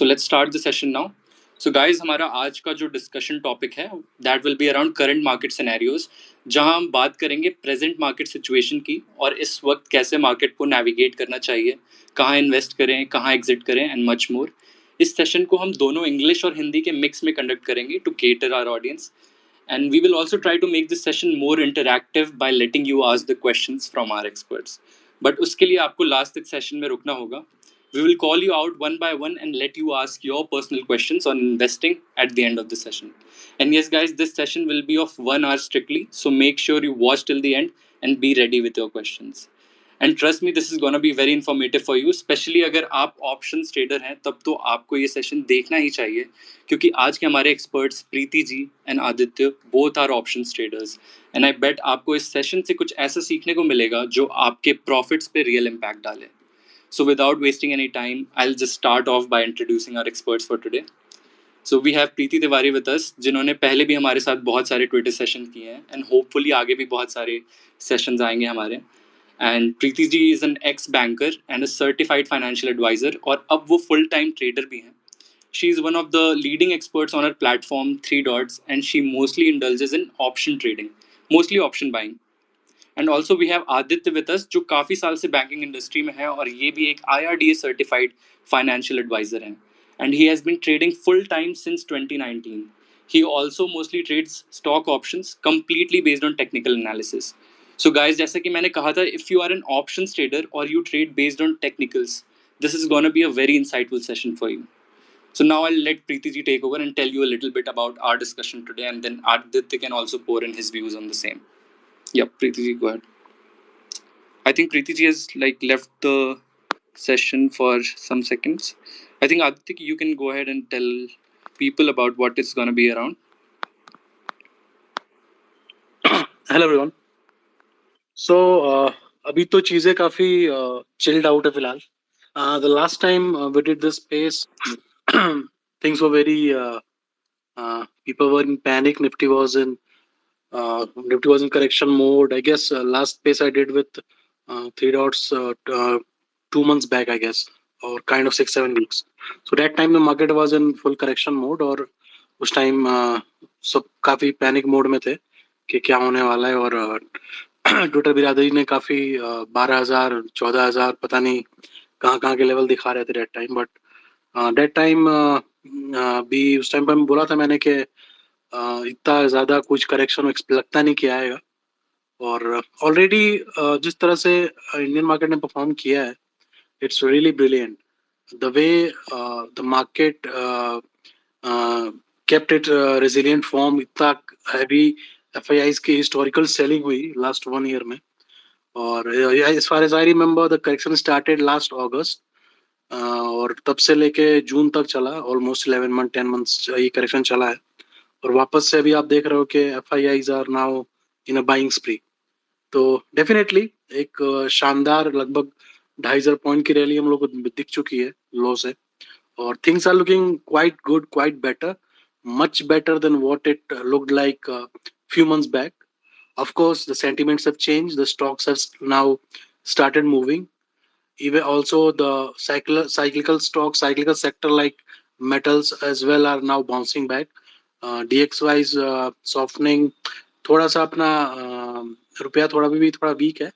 So let's start the session now. So guys, हमारा आज का जो डिस्कशन टॉपिक है that will be around current market scenarios, जहां हम बात करेंगे प्रेजेंट मार्केट सिचुएशन की और इस वक्त कैसे मार्केट को नेविगेट करना चाहिए, कहाँ इन्वेस्ट करें, कहाँ एग्जिट करें एंड मच मोर. इस सेशन को हम दोनों इंग्लिश और हिंदी के मिक्स में कंडक्ट करेंगे to cater our audience. And we will also try to make this session more interactive by letting you ask the questions from our experts. But उसके लिए आपको लास्ट तक सेशन में रुकना होगा. We will call you out one by one and let you ask your personal questions on investing at the end of the session. And yes, guys, this session will be of 1 hour strictly, so make sure you watch till the end and be ready with your questions. And trust me this is gonna be very informative for you, specially अगर आप option trader हैं तब तो आपको ये session देखना ही चाहिए, क्योंकि आज के हमारे experts Preeti ji and Aditya both are option traders. And I bet आपको इस सेशन से कुछ ऐसा सीखने को मिलेगा जो आपके प्रॉफिट्स पे रियल इम्पैक्ट डाले. So without wasting any time I will just start off by introducing our experts for today. So we have Preeti Tiwari with us, जिन्होंने पहले भी हमारे साथ बहुत सारे ट्विटर सेशन किए हैं एंड होपफुली आगे भी बहुत सारे सेशंस आएंगे हमारे. And Preeti ji is an ex banker and a certified financial adviser, और अब वो फुल टाइम ट्रेडर भी हैं. She is one of the leading experts on her platform 3 Dots, and she mostly indulges in option trading, mostly option buying. And also we have Aditya with us, जो काफ़ी साल से banking industry में है और ये भी एक IRDA सर्टिफाइड फाइनेंशियल एडवाइजर हैं. And he has been trading full time since 2019. He also mostly trades stock options completely based on technical analysis. So guys, जैसा कि मैंने कहा था, if you are an options trader or you trade based on technicals, this is gonna be a very insightful session for you. So now I'll let Preeti ji take over and tell you a little bit about our discussion today, and then Aditya can also pour in his views on the same. Yeah, Preeti ji, go ahead. I think Preeti ji has left the session for some seconds. I think Aditya, you can go ahead and tell people about what is going to be around. Hello everyone. So अभी तो चीजें काफी chilled out है फिलहाल. The last time we did this space, things were very people were in panic. Nifty was in correction mode. I guess last space I did with 3 Dots 2 months back, I guess, or kind of 6-7 weeks. So that time the market was in full correction mode, और उस time सब काफी panic mode में थे कि क्या होने वाला है. और ट्विटर बिरादरी ने काफी 12,000 14,000 पता नहीं कहाँ के लेवल दिखा रहे थे date time. But date time भी उस टाइम पर बोला था मैंने कि इतना ज्यादा कुछ करेक्शन लगता नहीं किया आएगा. और ऑलरेडी जिस तरह से इंडियन मार्केट ने परफॉर्म किया है, it's really brilliant. The way the market kept it resilient form. इतना हैवी FIIs की हिस्टोरिकल सेलिंग हुई लास्ट 1 ईयर में. और as far as I remember the correction started last August, और तब से लेके जून तक चला. ऑलमोस्ट 11 मंथ 10 मंथ्स ये करेक्शन चला है. और वापस से अभी आप देख रहे हो कि FIIs are now in a buying spree. तो डेफिनेटली एक शानदार लगभग 2,500 पॉइंट की रैली हम लोग को दिख चुकी है लो से. और things are looking quite good, quite better, much better than what it looked like few months back. Of course, the sentiments have changed. The stocks have now started moving. Even also the cyclical stocks, cyclical sector like metals as well are now bouncing back. DXY's softening. थोड़ा सा अपना रुपया थोड़ा भी थोड़ा week है,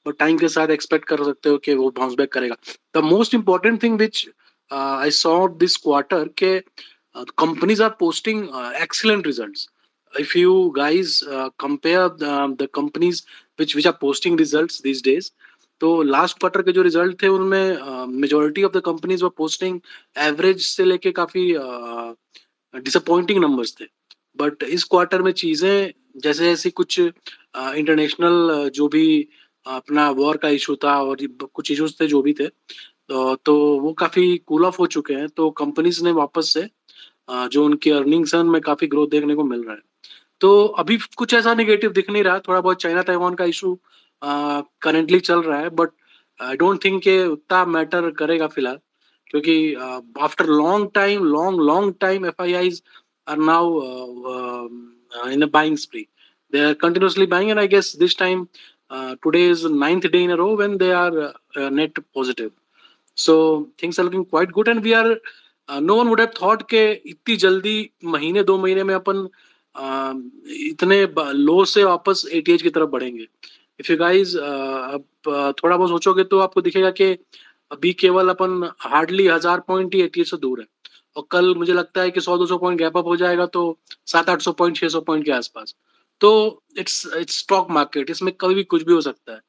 but time के साथ एक्सपेक्ट कर सकते हो कि वो बाउंस बैक करेगा. The most important thing which I saw this quarter के companies are posting excellent results. If you guys compare the companies which are posting results these days, तो लास्ट क्वार्टर के जो रिजल्ट थे उनमें majority of the companies were posting average से लेके काफी disappointing numbers थे. बट इस क्वार्टर में चीजें जैसे जैसे कुछ इंटरनेशनल जो भी अपना वॉर का इशू था और कुछ इश्यूज थे जो भी थे, तो वो काफी कूल ऑफ हो चुके हैं. तो कंपनीज ने वापस से जो उनकी अर्निंग्स है उनमें काफी ग्रोथ देखने को मिल रहा है. तो अभी कुछ ऐसा नेगेटिव दिख नहीं रहा. थोड़ा बहुत चाइना ताइवान का इशू करेंटली चल रहा है, बट आई डोंट थिंक के उतना मैटर करेगा फिलहाल, क्योंकि after long time FIIs are now in a buying spree. They are continuously buying, and I guess this time today is the 9th day in a row when they are net positive. So things are looking quite good, and we are no one would have thought के इतनी जल्दी महीने 2 महीने में अपन इतने लो से वापस ATH की तरफ बढ़ेंगे। इफ यू गाइस अब थोड़ा बहुत सोचोगे तो आपको दिखेगा कि अभी केवल अपन हार्डली 1000 पॉइंट ही एटीएच से दूर है, और कल मुझे लगता है कि 100-200 पॉइंट गैप अप हो जाएगा तो 700-800 पॉइंट 600 पॉइंट के आसपास। तो इट्स स्टॉक मार्केट, इसमें कभी भी कुछ भी हो सकता है।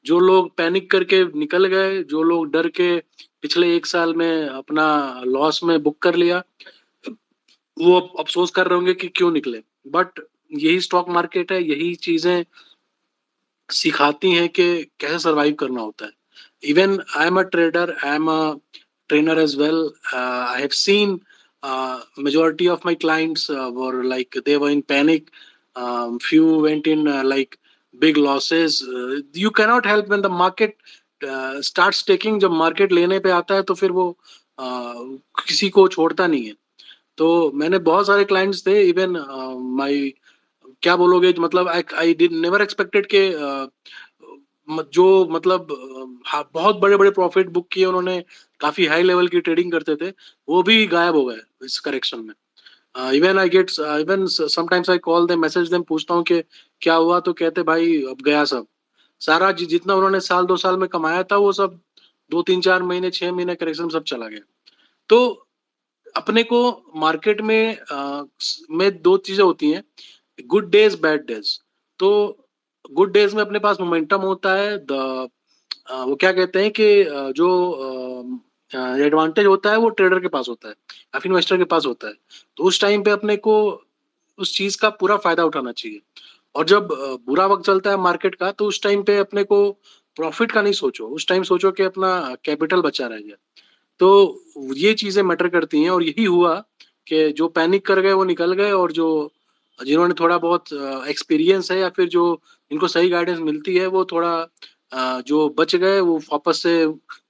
जो लोग पैनिक करके निकल गए, जो लोग डर के पिछले 1 साल में अपना लॉस में बुक कर लिया, वो अब अफ़सोस कर रहे होंगे कि क्यों निकले। बट यही स्टॉक मार्केट है, यही चीज़ें सिखाती हैं कि कैसे सर्वाइव करना होता है। Even I am a trader, I am a trainer as well. I have seen majority of my clients were like they were in panic. Few went in like big losses. You cannot help when the market starts taking. जब market लेने पे आता है तो फिर वो किसी को छोड़ता नहीं है। तो मैंने बहुत सारे clients थे, even my क्या बोलोगे, मतलब आई डिड नेवर एक्सपेक्टेड के जो मतलब बहुत बड़े बड़े प्रॉफिट बुक किए उन्होंने, काफी हाई लेवल की ट्रेडिंग करते थे, वो भी गायब हो गए इस करेक्शन में। Even I get even sometimes I call them, message them, पूछता हूँ कि क्या हुआ, तो कहते भाई अब गया सब सारा जितना उन्होंने साल 2 साल में कमाया था वो सब 2 3 4 महीने 6 महीने करेक्शन में सब चला गया। तो अपने को मार्केट में दो चीजें होती हैं, गुड डेज बैड डेज। तो गुड डेज में अपने पास मोमेंटम होता है, वो क्या कहते हैं कि जो एडवांटेज होता है वो ट्रेडर के पास होता है या फिर इन्वेस्टर के पास होता है। तो उस टाइम पे अपने को उस चीज का पूरा फायदा उठाना चाहिए। और जब बुरा वक्त चलता है मार्केट का, तो उस टाइम पे अपने को प्रॉफिट का नहीं सोचो, उस टाइम सोचो कि अपना कैपिटल बचा रह जाए। तो ये चीजें मैटर करती हैं, और यही हुआ कि जो पैनिक कर गए वो निकल गए, और जो जिन्होंने थोड़ा बहुत एक्सपीरियंस है या फिर जो इनको सही गाइडेंस मिलती है वो थोड़ा जो बच गए वो वापस से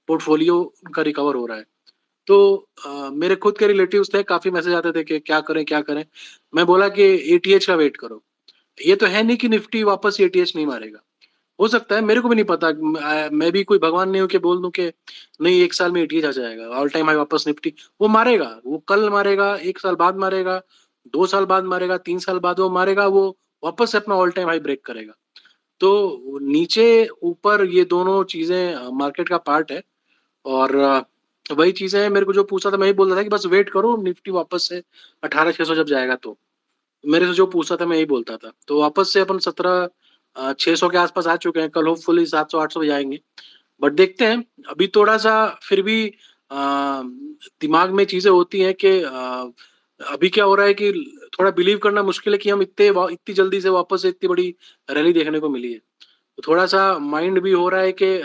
पोर्टफोलियो का रिकवर हो रहा है। तो मेरे खुद के रिलेटिव्स थे, काफी मैसेज आते थे कि क्या करें क्या करें। मैं बोला कि एटीएच का वेट करो। ये तो है नहीं कि निफ्टी वापस एटीएच नहीं मारेगा, हो सकता है, मेरे को भी नहीं पता। मैं भी कोई भगवान नहीं हूँ कि बोल दूं कि नहीं 1 साल में एटीएच आ जाएगा, ऑल टाइम हाई वापस निफ्टी। वो मारेगा, वो कल मारेगा, 1 साल बाद मारेगा, 2 साल बाद मारेगा, 3 साल बाद वो मारेगा, वो वापस से अपना ऑल टाइम हाई ब्रेक करेगा। तो नीचे ऊपर ये दोनों चीजें मार्केट का पार्ट है। और वही चीजें मेरे को जो पूछा था, मैं ही बोल रहा था कि बस वेट करो निफ्टी वापस से 18,600 जब जाएगा तो। मेरे से जो पूछा था मैं यही बोलता था। तो वापस से अपन 17,600 के आसपास आ चुके हैं, कल होपफुली 700-800 जाएंगे। बट देखते हैं, अभी थोड़ा सा फिर भी दिमाग में चीजें होती हैं कि अभी क्या हो रहा है कि थोड़ा बिलीव करना मुश्किल है कि हम इतनी जल्दी से वापस से इतनी बड़ी रैली देखने को मिली है। तो थोड़ा सा माइंड भी हो रहा है कि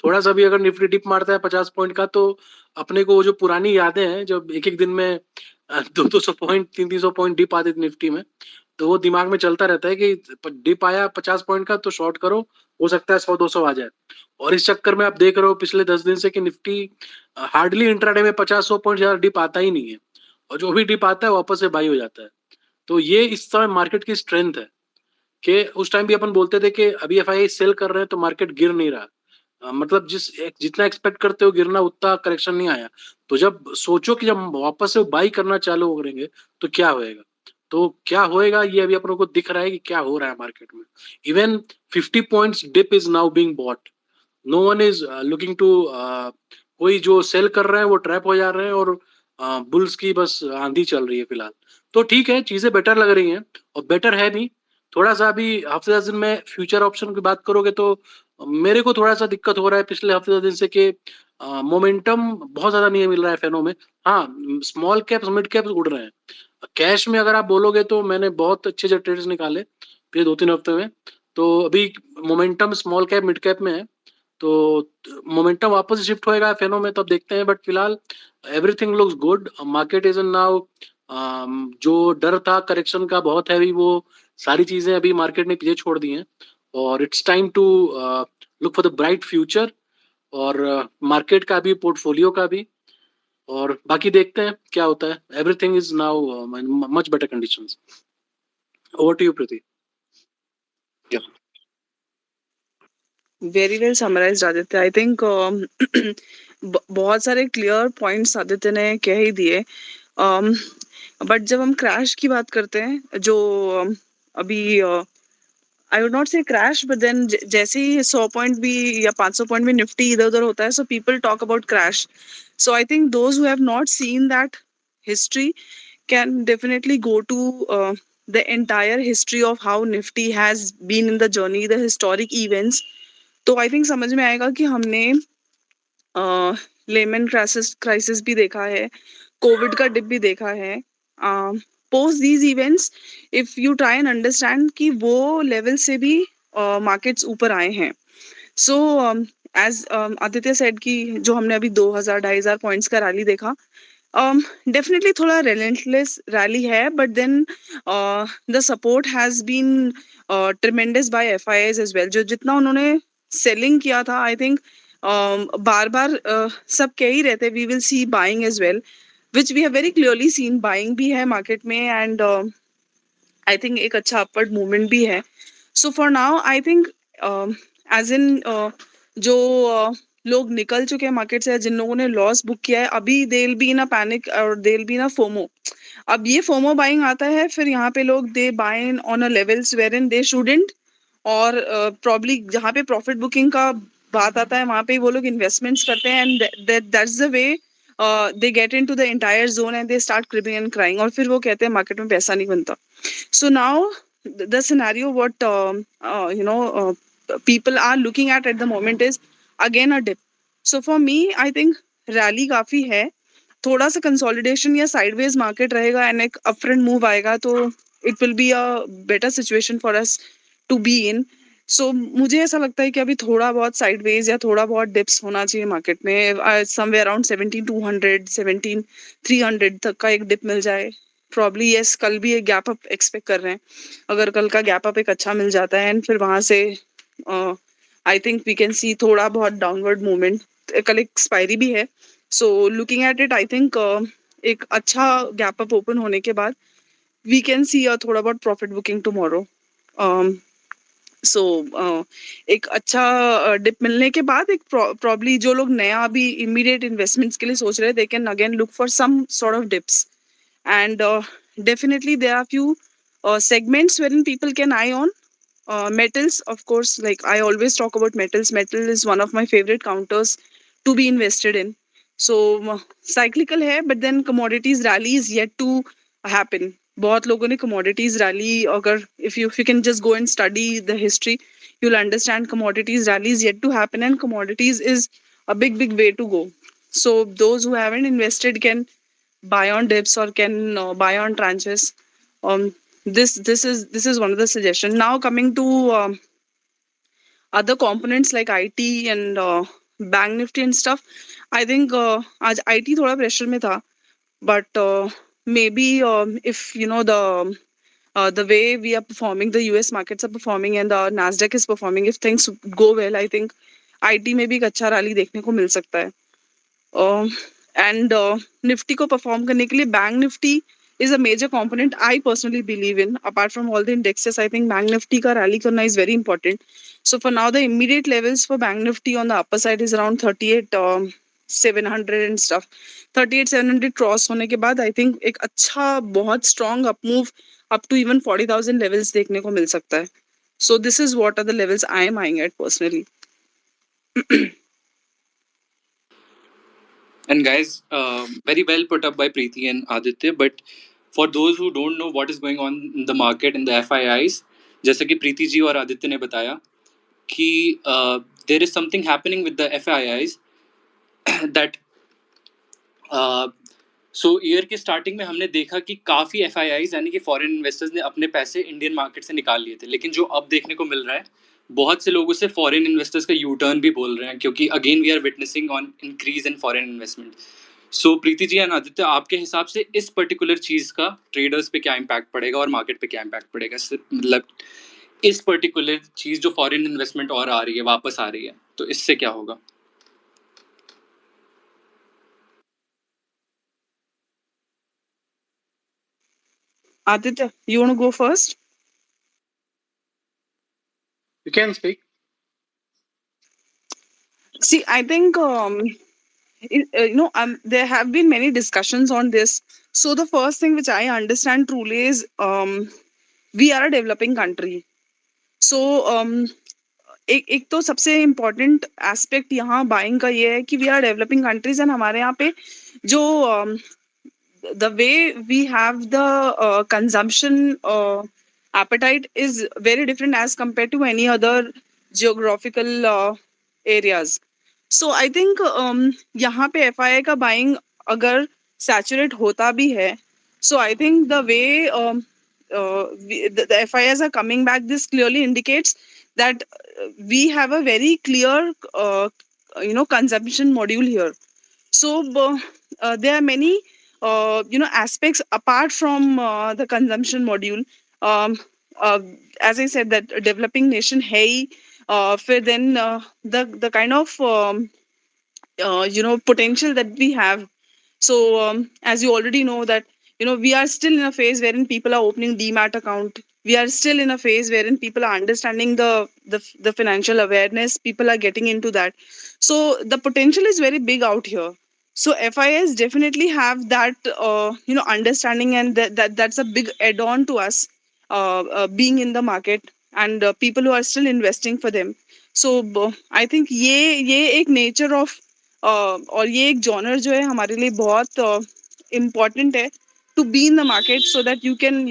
थोड़ा सा भी अगर निफ्टी डिप मारता है 50 पॉइंट का, तो अपने को वो जो पुरानी यादें हैं जब एक एक दिन में 200 पॉइंट 300 पॉइंट डिप आते थे निफ्टी में, तो वो दिमाग में चलता रहता है कि डिप आया 50 पॉइंट का तो शॉर्ट करो, हो सकता है 100-200 आ जाए। और इस चक्कर में आप देख रहे हो पिछले 10 दिन से कि निफ्टी हार्डली इंट्राडे में 50-100 पॉइंट ज्यादा डिप आता ही नहीं है, और जो भी डिप आता है वापस से बाई हो जाता है। तो ये इस समय मार्केट की स्ट्रेंथ है कि उस टाइम भी अपन बोलते थे कि अभी एफआईआई सेल कर रहे हैं तो मार्केट गिर नहीं रहा। मतलब जितना एक्सपेक्ट करते हो गिरना, उतना करेक्शन नहीं आया। तो जब सोचो कि जब वापस से बाई करना चालू करेंगे तो क्या होएगा, तो क्या होएगा ये अभी अपनों को दिख रहा है कि क्या हो रहा है मार्केट में। Even 50 points dip is now being bought, no one is looking to, कोई जो सेल कर रहे हैं वो ट्रैप हो जा रहे हैं, और बुल्स की बस आंधी चल रही है फिलहाल। तो ठीक है, चीजें बेटर लग रही हैं, और बेटर है भी। थोड़ा सा अभी हफ्ते 10 दिन में फ्यूचर ऑप्शन की बात करोगे तो मेरे को थोड़ा सा दिक्कत हो रहा है पिछले हफ्ते 10 दिन से कि मोमेंटम बहुत ज्यादा नहीं मिल रहा है फैनों में। हाँ, स्मॉल कैप्स मिड कैप्स उड़ रहे हैं। कैश में अगर आप बोलोगे तो मैंने बहुत अच्छे अच्छे ट्रेड्स निकाले पिछले 2-3 हफ्ते में। तो अभी momentum small cap mid cap में है, तो मोमेंटम वापस शिफ्ट होएगा फेनो में, तब देखते हैं। बट फिलहाल everything looks good, market is in now, जो डर था करेक्शन का बहुत हैवी, वो सारी चीजें अभी मार्केट ने पीछे छोड़ दी हैं, और it's time to look for the bright future. और मार्केट का भी, पोर्टफोलियो का भी, और बाकी देखते हैं क्या होता है। Everything is now much better conditions. Over to you Preeti. Very well summarized, Aditya. I think बहुत सारे क्लियर पॉइंट्स आदित्य ने कह ही दिए। बट जब हम क्रैश की बात करते हैं, जो अभी आई वुड नॉट से क्रैश, बट देन जैसे ही 100 पॉइंट भी या 500 पॉइंट भी निफ्टी इधर उधर होता है, so people talk about crash. So I think those who have not seen that history can definitely go to the entire history of how Nifty has been in the journey, the historic events. तो I think समझ में आएगा कि हमने lemon crisis भी देखा है, Covid का डिप भी देखा है. Post these events, if you try and understand कि वो लेवल से भी मार्केट्स ऊपर आए हैं. सो एज आदित्य सेड कि जो हमने अभी 2000-2500 पॉइंट्स का रैली देखा, डेफिनेटली थोड़ा relentless रैली है, but then the support has been tremendous by FIIs as well. जो जितना उन्होंने सेलिंग किया था, आई थिंक बार बार सब कह ही रहते we will see buying as well, which we have very clearly seen. Buying भी है मार्केट में, एंड आई थिंक एक अच्छा अपवर्ड मूवमेंट भी है. So for now I think as in जो लोग निकल चुके हैं मार्केट से, जिन लोगों ने लॉस बुक किया है, अभी they will be in a panic और they will be in a FOMO. अब ये फोमो बाइंग आता है, फिर यहाँ पे लोग they buy on a levels where in they shouldn't, और प्रॉब्ली जहाँ पे प्रॉफिट बुकिंग का बात आता है वहाँ पे वो लोग इन्वेस्टमेंट्स करते हैं, and that's the way they get into the entire zone and they start creeping and crying, और फिर वो कहते हैं मार्केट में पैसा नहीं बनता. So now the scenario what people are looking at the moment is again a dip. So for me, I think rally काफी है, थोड़ा सा कंसोलिडेशन या साइडवेज मार्केट रहेगा एंड एक अपफ्रंट मूव आएगा, तो it will be a better situation for us to be in. So मुझे ऐसा लगता है कि अभी थोड़ा बहुत साइडवेज या थोड़ा बहुत डिप्स होना चाहिए मार्केट में, समवेयर अराउंड 17,200 17,300 तक का एक डिप मिल जाए. प्रॉब्ली यस, कल भी एक गैप अप एक्सपेक्ट कर रहे हैं. अगर कल का गैप अप एक अच्छा मिल जाता है एंड फिर वहां से I think we can see थोड़ा बहुत डाउनवर्ड मूवमेंट. कल एक एक्सपायरी भी है, so looking at it I think एक अच्छा गैप अप ओपन होने के बाद वी कैन सी अ थोड़ा बहुत प्रॉफिट बुकिंग टुमारो. सो एक अच्छा डिप मिलने के बाद एक प्रॉब्ली जो लोग नया अभी इमीडिएट इन्वेस्टमेंट्स के लिए सोच रहे हैं, they can again look for some sort of dips. And definitely there are few segments wherein people can eye on. Metals, of course, like I always talk about metals. Metal is one of my favorite counters to be invested in. So cyclical है, but then commodities rally is yet to happen. बहुत लोगों ने commodities rally, अगर if you can just go and study the history, you'll understand commodities rally is yet to happen, and commodities is a big way to go. So those who haven't invested can buy on dips or can buy on tranches. This is one of the suggestions. Now coming to other components like IT and bank nifty and stuff, I think आज IT थोड़ा pressure में था, but maybe if you know the way we are performing, the US markets are performing and the Nasdaq is performing, if things go well, I think IT में भी एक अच्छा rally देखने को मिल सकता है. एंड निफ्टी को परफॉर्म करने के लिए bank Nifty is a major component I personally believe in. Apart from all the indexes, I think Bank Nifty ka rally karna is very important. So for now, the immediate levels for Bank Nifty on the upper side is around 38,700 and stuff. 38,700 cross होने के बाद I think एक अच्छा बहुत strong up move up to even 40,000 levels देखने को मिल सकता है. So this is what are the levels I am eyeing at personally. And guys, very well put up by Preeti and Aditya. But for those who don't know what is going on in the market in the FIIs, जैसे कि प्रीति जी और आदित्य ने बताया कि there is something happening with the FIIs that so year के starting में हमने देखा कि काफ़ी FIIs यानी कि फॉरेन इन्वेस्टर्स ने अपने पैसे इंडियन मार्केट से निकाल लिए थे, लेकिन जो अब देखने को मिल रहा है, बहुत से लोगों से फॉरेन इन्वेस्टर्स का यू टर्न भी बोल रहे हैं, क्योंकि again we are witnessing on increase in foreign investment. So Preeti ji and Aditya, आपके हिसाब से इस पर्टिकुलर चीज़ का ट्रेडर्स पे क्या इम्पैक्ट पड़ेगा और मार्केट पे क्या इम्पैक्ट पड़ेगा? मतलब इस पर्टिकुलर चीज़ जो फॉरेन इन्वेस्टमेंट और आ रही है, वापस आ रही है, तो इससे क्या होगा? Aditya, you want to go first? You can speak. See, I think there have been many discussions on this. So the first thing which I understand truly is we are a developing country. So एक तो सबसे important aspect यहाँ buying का ये है कि we are developing countries and हमारे यहाँ पे जो the way we have the consumption appetite is very different as compared to any other geographical areas. So I think यहाँ पे FII का buying अगर saturate होता भी है, so I think the way the FIIs are coming back, this clearly indicates that we have a very clear consumption module here. So there are many aspects apart from the consumption module. As I said, that developing nation है ही, फिर then the kind of potential that we have. So as you already know that we are still in a phase wherein people are opening demat account. We are still in a phase wherein people are understanding the financial awareness. People are getting into that. So the potential is very big out here. So FIS definitely have that understanding, and that's a big add-on to us being in the market, and people who are still investing for them. So I think ये एक nature of और ये एक genre जो है हमारे लिए बहुत इम्पोर्टेंट है to be in the market, so that you can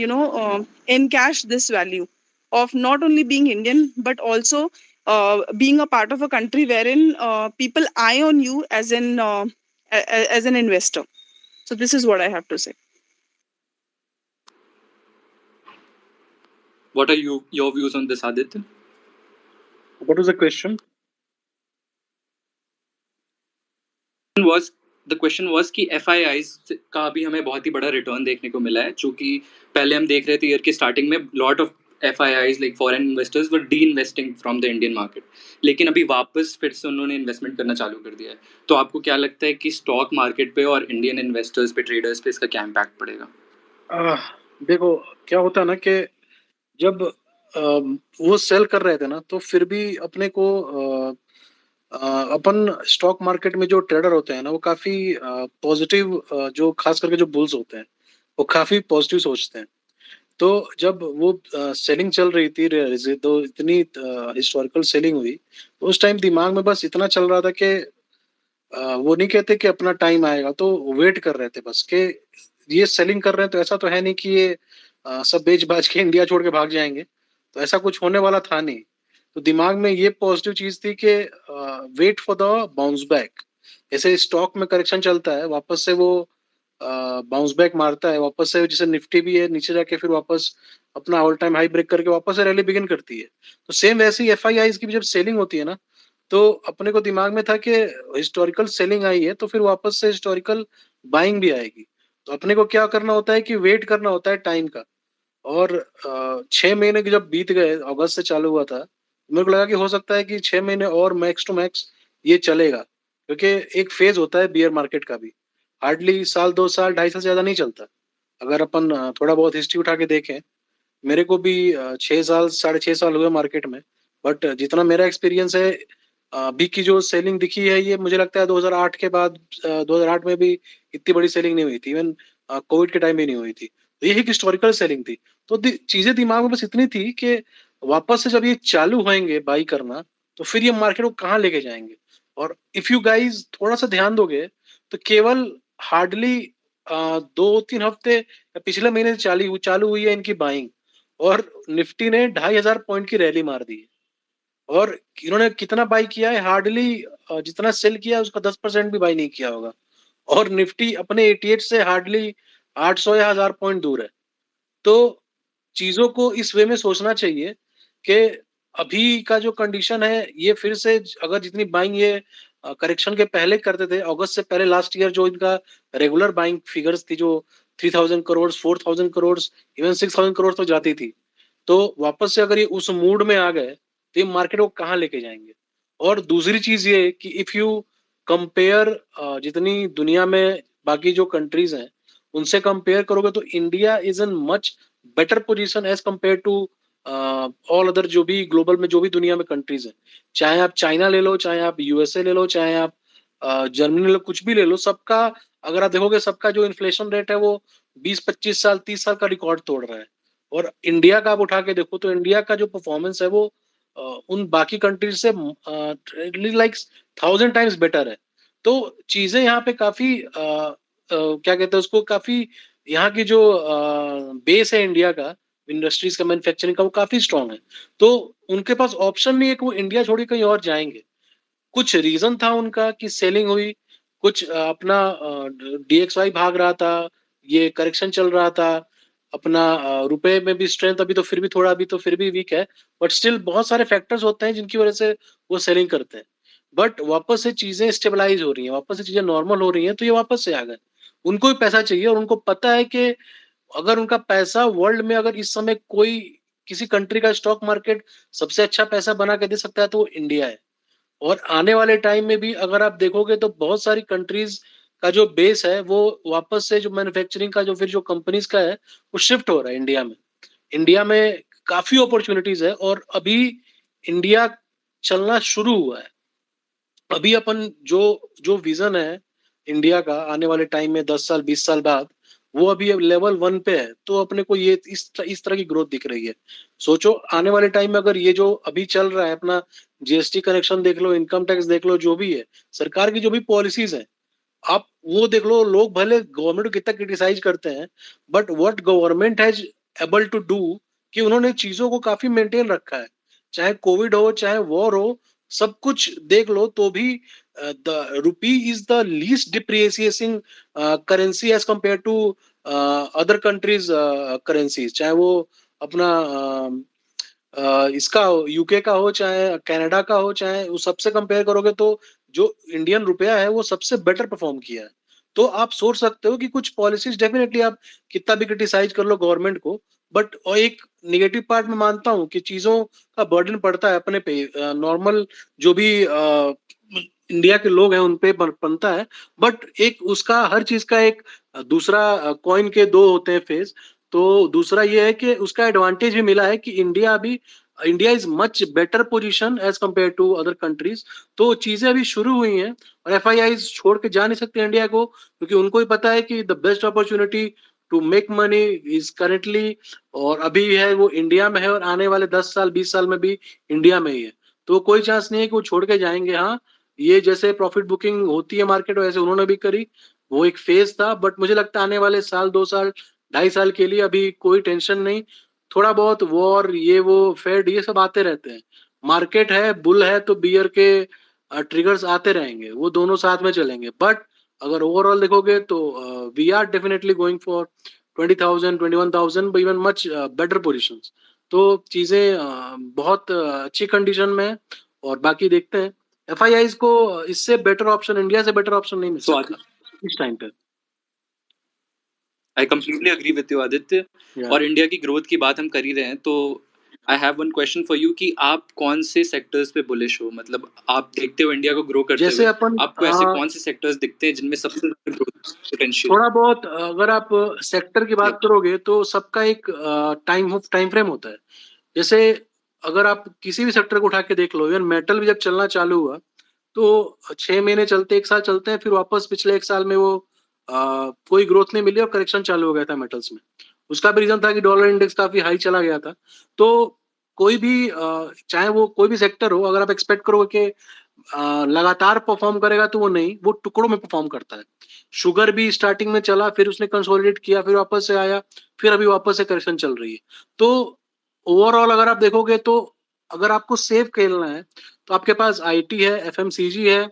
encash this value of not only being Indian but also being a part of a country wherein people eye on you as an investor. So this is what I have to say. What are your views on this, Aditya? What was the question? The question was कि FIIs का भी हमें बहुत ही बड़ा return देखने को मिला है, जो कि पहले हम देख रहे थे ईयर के स्टार्टिंग में lot of FIIs like foreign investors were D investing from the Indian market, लेकिन अभी वापस फिर से उन्होंने इन्वेस्टमेंट करना चालू कर दिया है. तो आपको क्या लगता है कि स्टॉक मार्केट पे और इंडियन इन्वेस्टर्स पे, ट्रेडर्स पे इसका क्या इम्पैक्ट पड़ेगा? देखो क्या होता है ना कि जब वो सेल कर रहे थे ना, तो फिर भी अपने को अपन स्टॉक मार्केट में जो ट्रेडर होते हैं ना, वो काफी पॉजिटिव, जो खास करके जो बुल्स होते हैं वो काफी पॉजिटिव सोचते हैं. तो जब वो सेलिंग चल रही थी, तो इतनी हिस्टोरिकल सेलिंग हुई, तो उस टाइम दिमाग में बस इतना चल रहा था कि वो नहीं कहते कि अपना टाइम आएगा, तो वेट कर रहे थे बस कि ये सेलिंग कर रहे हैं, तो ऐसा तो है नहीं कि ये सब बेच बाज के इंडिया छोड़ के भाग जाएंगे. तो ऐसा कुछ होने वाला था नहीं. तो दिमाग में ये पॉजिटिव चीज थी कि wait for the bounce back. ऐसे स्टॉक में करेक्शन चलता है, वापस से वो बाउंस बैक मारता है, वापस से जैसे निफ्टी भी है, नीचे जाके फिर वापस अपना ऑल टाइम हाई ब्रेक करके वापस से रैली बिगिन करती है. तो सेम वैसे ही FIIs की भी जब सेलिंग होती है ना, तो अपने को दिमाग में था कि हिस्टोरिकल सेलिंग आई है, तो फिर वापस से हिस्टोरिकल बाइंग भी आएगी. तो अपने को क्या करना होता है कि वेट करना होता है टाइम का. और 6 महीने के जब बीत गए, अगस्त से चालू हुआ था, मेरे को लगा कि हो सकता है कि 6 महीने और मैक्स टू मैक्स ये चलेगा, क्योंकि एक फेज होता है बियर मार्केट का भी. हार्डली साल 2 साल 2.5 साल से ज्यादा नहीं चलता. अगर अपन थोड़ा बहुत हिस्ट्री उठा के देखें, मेरे को भी 6 साल 6.5 साल हुए मार्केट में. बट जितना मेरा एक्सपीरियंस है, अभी की जो सेलिंग दिखी है, ये मुझे लगता है 2008 के बाद, 2008 में भी इतनी बड़ी सेलिंग नहीं हुई थी. इवन कोविड के टाइम भी नहीं हुई थी. तो ये एक हिस्टोरिकल सेलिंग थी. तो चीजें दिमाग में बस इतनी थी कि वापस से जब ये चालू होंगे बाई करना, तो फिर ये मार्केट को कहाँ लेके जाएंगे. और इफ यू गाइज थोड़ा सा ध्यान दोगे, तो केवल हार्डली 2-3 हफ्ते या पिछले महीने से चालू हुई है इनकी बाइंग, और निफ्टी ने 2,500 पॉइंट की रैली मार दी है. और इन्होंने कितना बाई किया है? हार्डली जितना सेल किया है उसका 10% भी बाई नहीं किया होगा. और निफ्टी अपने 88 से हार्डली 800 या 1000 पॉइंट दूर है. तो चीजों को इस वे में सोचना चाहिए कि अभी का जो कंडीशन है, ये फिर से अगर जितनी बाइंग ये करेक्शन के पहले करते थे, अगस्त से पहले लास्ट ईयर जो इनका रेगुलर बाइंग फिगर्स थी, जो 3000 करोड़, 4000 करोड़, इवन 6000 करोड़ तो जाती थी, तो वापस से अगर ये उस मूड में आ गए, तो ये मार्केट को कहाँ लेके जाएंगे. और दूसरी चीज ये कि इफ यू कंपेयर जितनी दुनिया में बाकी जो कंट्रीज हैं उनसे कंपेयर करोगे, तो India is in much better position as compare to all other जो भी ग्लोबल में जो भी दुनिया में कंट्रीज हैं. चाहे आप चाइना ले लो, चाहे आप USA ले लो, चाहे आप जर्मनी लो, कुछ भी ले लो, सबका अगर आप देखोगे सबका जो इन्फ्लेशन रेट है वो 20-25 साल 30 साल का रिकॉर्ड तोड़ रहा है। और इंडिया का आप उठा के देखो तो इंडिया का जो परफॉर्मेंस है वो उन बाकी कंट्रीज से लाइक 1000 टाइम्स बेटर है। तो चीजें यहाँ पे काफी क्या कहते हैं उसको, काफी यहाँ की जो बेस है इंडिया का इंडस्ट्रीज का, मैन्युफैक्चरिंग का, वो काफी स्ट्रांग है। तो उनके पास ऑप्शन नहीं है कि वो इंडिया छोड़ के कहीं और जाएंगे। कुछ रीजन था उनका कि सेलिंग हुई, कुछ अपना DXY भाग रहा था, ये करेक्शन चल रहा था, अपना रुपए में भी स्ट्रेंथ अभी तो फिर भी थोड़ा, अभी तो फिर भी वीक है, बट स्टिल बहुत सारे फैक्टर्स होते हैं जिनकी वजह से वो सेलिंग करते हैं। बट वापस से चीजें स्टेबलाइज हो रही हैं, वापस से चीजें नॉर्मल हो रही हैं, तो ये वापस से आ गए। उनको भी पैसा चाहिए और उनको पता है कि अगर उनका पैसा वर्ल्ड में, अगर इस समय कोई किसी कंट्री का स्टॉक मार्केट सबसे अच्छा पैसा बना के दे सकता है तो वो इंडिया है। और आने वाले टाइम में भी अगर आप देखोगे तो बहुत सारी कंट्रीज का जो बेस है वो वापस से जो मैन्युफैक्चरिंग का जो फिर जो कंपनीज का है वो शिफ्ट हो रहा है इंडिया में। इंडिया में काफी अपॉर्चुनिटीज है और अभी इंडिया चलना शुरू हुआ है। अभी अपन जो जो विजन है इंडिया का आने वाले टाइम में 10 साल 20 साल बाद, वो अभी लेवल 1 पे है। तो अपने को ये इस तरह की ग्रोथ दिख रही है। सोचो आने वाले टाइम में अगर ये जो अभी चल रहा है अपना GST कनेक्शन देख लो, इनकम टैक्स देख लो, जो भी है सरकार की जो भी पॉलिसीज है, आप वो देख लो। लोग भले गवर्नमेंट को कितना क्रिटिसाइज करते हैं, but what government has able to do कि उन्होंने चीजों को काफी मेंटेन रखा है। चाहे कोविड हो, चाहे वॉर हो, सब कुछ देख लो तो भी the rupee is the least depreciating currency as compare to other countries currencies. चाहे वो अपना इसका यूके का हो, चाहे कनाडा का हो, चाहे उस सबसे कंपेयर करोगे तो जो इंडियन रुपया है वो सबसे बेटर परफॉर्म किया है। तो आप सोच सकते हो कि कुछ पॉलिसीज डेफिनेटली आप कितना भी क्रिटिसाइज कर लो गवर्नमेंट को, बट और एक निगेटिव पार्ट में मानता हूँ कि चीजों का बर्डन पड़ता है अपने पे, नॉर्मल जो भी इंडिया के लोग हैं उन पे बनता है। बट एक उसका हर चीज का एक दूसरा कॉइन के दो होते हैं फेस। तो दूसरा ये है कि उसका एडवांटेज भी मिला है कि India is much better position as compare to other countries. तो चीजें अभी शुरू हुई हैं और FII छोड़ के जा नहीं सकते इंडिया को, क्योंकि उनको ही पता है कि the best opportunity to make money is currently, और अभी है वो इंडिया में है, और आने वाले 10 साल 20 साल में भी इंडिया में ही है। तो कोई चांस नहीं है कि वो छोड़ के जाएंगे। हाँ, ये जैसे प्रॉफिट बुकिंग होती है मार्केट वैसे उन्होंने भी करी, वो एक फेज था। बट मुझे लगता है आने वाले साल 2 साल 2.5 साल के लिए अभी कोई टेंशन नहीं। थोड़ा बहुत वॉर, ये वो फेड, ये सब आते रहते हैं। मार्केट है, बुल है, तो बियर के ट्रिगर्स आते रहेंगे, वो दोनों साथ में चलेंगे। बट अगर ओवरऑल देखोगे तो we are definitely going for 20,000 21,000 even much better positions. तो चीजें बहुत अच्छी कंडीशन में है। और बाकी देखते हैं, FIIs को इससे बेटर ऑप्शन, इंडिया से बेटर ऑप्शन नहीं मिल So, सकता इस टाइम पे। I completely agree with you Aditya. Yeah. और इंडिया की ग्रोथ की बात हम कर ही रहे हैं, तो I have one question for you कि आप कौन से सेक्टर्स पे बुलिश हो? मतलब आप देखते हो इंडिया को ग्रो करते जैसे हुए, अपन आपको ऐसे कौन से सेक्टर्स दिखते हैं जिनमें सबसे ज्यादा ग्रोथ पोटेंशियल? थोड़ा बहुत अगर आप सेक्टर की बात Yep. करोगे तो सबका एक टाइम फ्रेम होता है। जैसे अगर आप किसी भी सेक्टर को उठा के देख लो, इवन मेटल भी जब चलना चालू हुआ तो 6 महीने चलते, 1 साल चलते हैं, फिर वापस पिछले 1 साल में वो कोई ग्रोथ नहीं मिली और करेक्शन चालू हो गया था मेटल्स में। उसका भी रीजन था कि डॉलर इंडेक्स काफी हाई चला गया था। तो कोई भी चाहे वो कोई भी सेक्टर हो, अगर आप एक्सपेक्ट करोगे कि लगातार परफॉर्म करेगा तो वो नहीं, वो टुकड़ों में परफॉर्म करता है। शुगर भी स्टार्टिंग में चला, फिर उसने कंसोलिडेट किया, फिर वापस से आया, फिर अभी वापस से करेक्शन चल रही है। तो ओवरऑल अगर आप देखोगे तो अगर आपको सेफ खेलना है तो आपके पास IT है, FMCG है,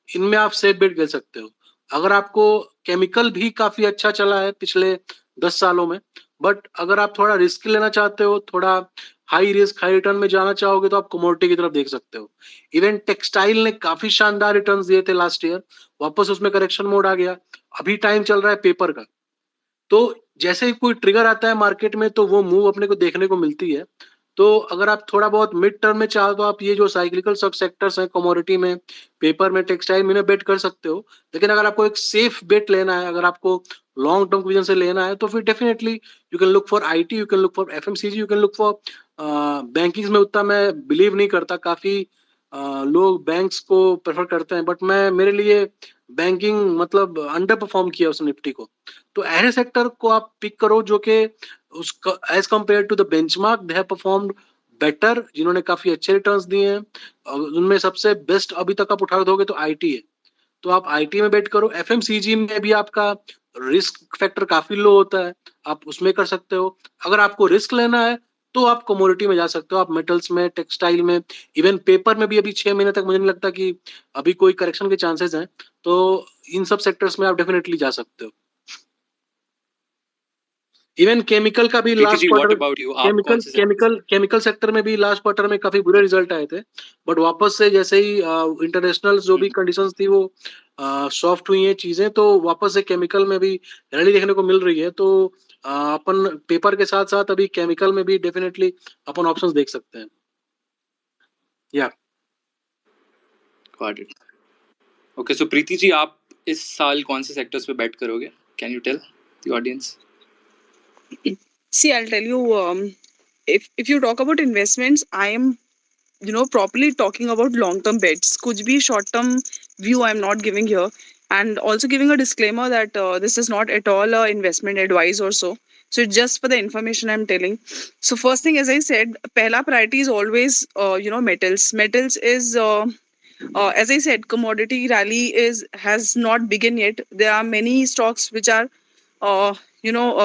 इनमें आप सेफ बेट खेल सकते हो। अगर आपको केमिकल भी काफी अच्छा चला है पिछले 10 सालों में, बट अगर आप थोड़ा रिस्क लेना चाहते हो, थोड़ा हाई रिस्क हाई रिटर्न में जाना चाहोगे, तो आप कमोडिटी की तरफ देख सकते हो। इवन टेक्सटाइल ने काफी शानदार रिटर्न्स दिए थे लास्ट ईयर, वापस उसमें करेक्शन मोड आ गया। अभी टाइम चल रहा है पेपर का। तो जैसे ही कोई ट्रिगर आता है मार्केट में तो वो मूव अपने को देखने को मिलती है। तो अगर आप थोड़ा बहुत मिड टर्म में चाहो तो आप ये जो साइक्लिकल सब सेक्टर्स हैं, कमोडिटी में, पेपर में, टेक्सटाइल में बेट कर सकते हो। लेकिन अगर आपको एक सेफ बेट लेना है, अगर आपको लॉन्ग टर्म विजन से लेना है, तो फिर definitely you can look for IT, you can look for FMCG, you can look for banking में उतना मैं बिलीव नहीं करता। काफी लोग बैंक्स को प्रेफर करते हैं, बट मेरे लिए बैंकिंग मतलब अंडर परफॉर्म किया उस निफ्टी को। तो ऐसे सेक्टर को आप पिक करो जो कि उसका as compare to the benchmark they have performed better, जिन्होंने काफी अच्छे रिटर्न्स दिए हैं। और उनमें सबसे बेस्ट अभी तक आप उठा दोगे तो आईटी है, तो आप आईटी में बेट करो। एफएमसीजी में भी आपका रिस्क फैक्टर काफी लो होता है, आप उसमें कर सकते हो। अगर आपको रिस्क लेना है तो आप कमोडिटी में जा सकते हो, आप मेटल्स में, टेक्सटाइल में, इवन पेपर में भी अभी 6 महीने तक मुझे नहीं लगता कि अभी कोई करेक्शन के चांसेस हैं, तो इन सब सेक्टर्स में आप डेफिनेटली जा सकते हो। इवन केमिकल का भी Preeti last ji, what quarter, about you? आप कौन से केमिकल सेक्टर में भी लास्ट क्वार्टर में काफी बुरे रिजल्ट आए थे, बट वापस से जैसे ही इंटरनेशनल जो भी कंडीशंस थी वो सॉफ्ट हुई हैं चीजें, तो वापस से केमिकल में भी रैली देखने को मिल रही है। तो अपन पेपर के साथ साथ अभी केमिकल में भी डेफिनेटली अपन ऑप्शंस देख सकते हैं। Yeah got it. Okay, so Preeti ji, आप इस साल कौन से सेक्टर्स पे बेट करोगे? Can you tell the audience? See, I'll tell you, if you talk about investments, I am, properly talking about long-term bets. Kuch bhi short-term view I'm not giving here, and also giving a disclaimer that this is not at all a investment advice or so. So it's just for the information I'm telling. So first thing, as I said, pehla priority is always, metals. Metals is, as I said, commodity rally has not begun yet. There are many stocks which are,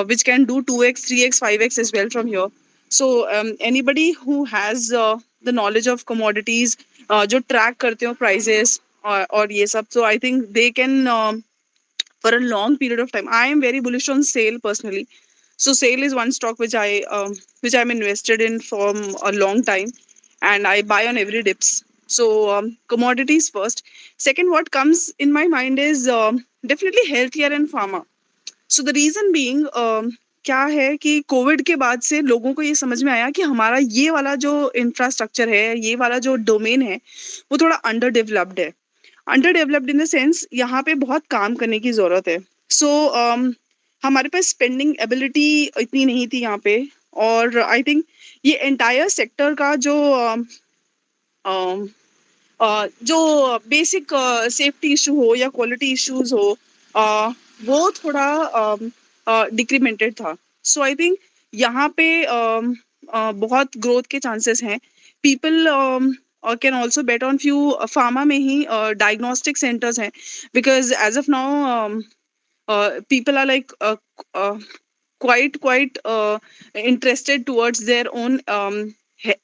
which can do 2x, 3x, 5x as well from here. So anybody who has the knowledge of commodities, जो track करते हो prices और ये सब, so I think they can for a long period of time. I am very bullish on SAIL personally. So SAIL is one stock which I'm invested in from a long time, and I buy on every dips. So commodities first. Second, what comes in my mind is definitely healthcare and pharma. So the reason being, क्या है कि Covid के बाद से लोगों को ये समझ में आया कि हमारा ये वाला जो इंफ्रास्ट्रक्चर है, ये वाला जो डोमेन है, वो थोड़ा अंडर डेवलप्ड है। Under developed in the sense, यहाँ पे बहुत काम करने की जरूरत है। सो हमारे पास स्पेंडिंग एबिलिटी इतनी नहीं थी यहाँ पे, और आई थिंक ये एंटायर सेक्टर का जो बेसिक सेफ्टी इशू हो या क्वालिटी इश्यूज हो, वो थोड़ा डिक्रीमेंटेड था। सो आई थिंक यहाँ पे बहुत ग्रोथ के चांसेस हैं। People can also bet on few pharma में ही डायग्नोस्टिक सेंटर्स हैं, because as of now people are like quite interested towards their own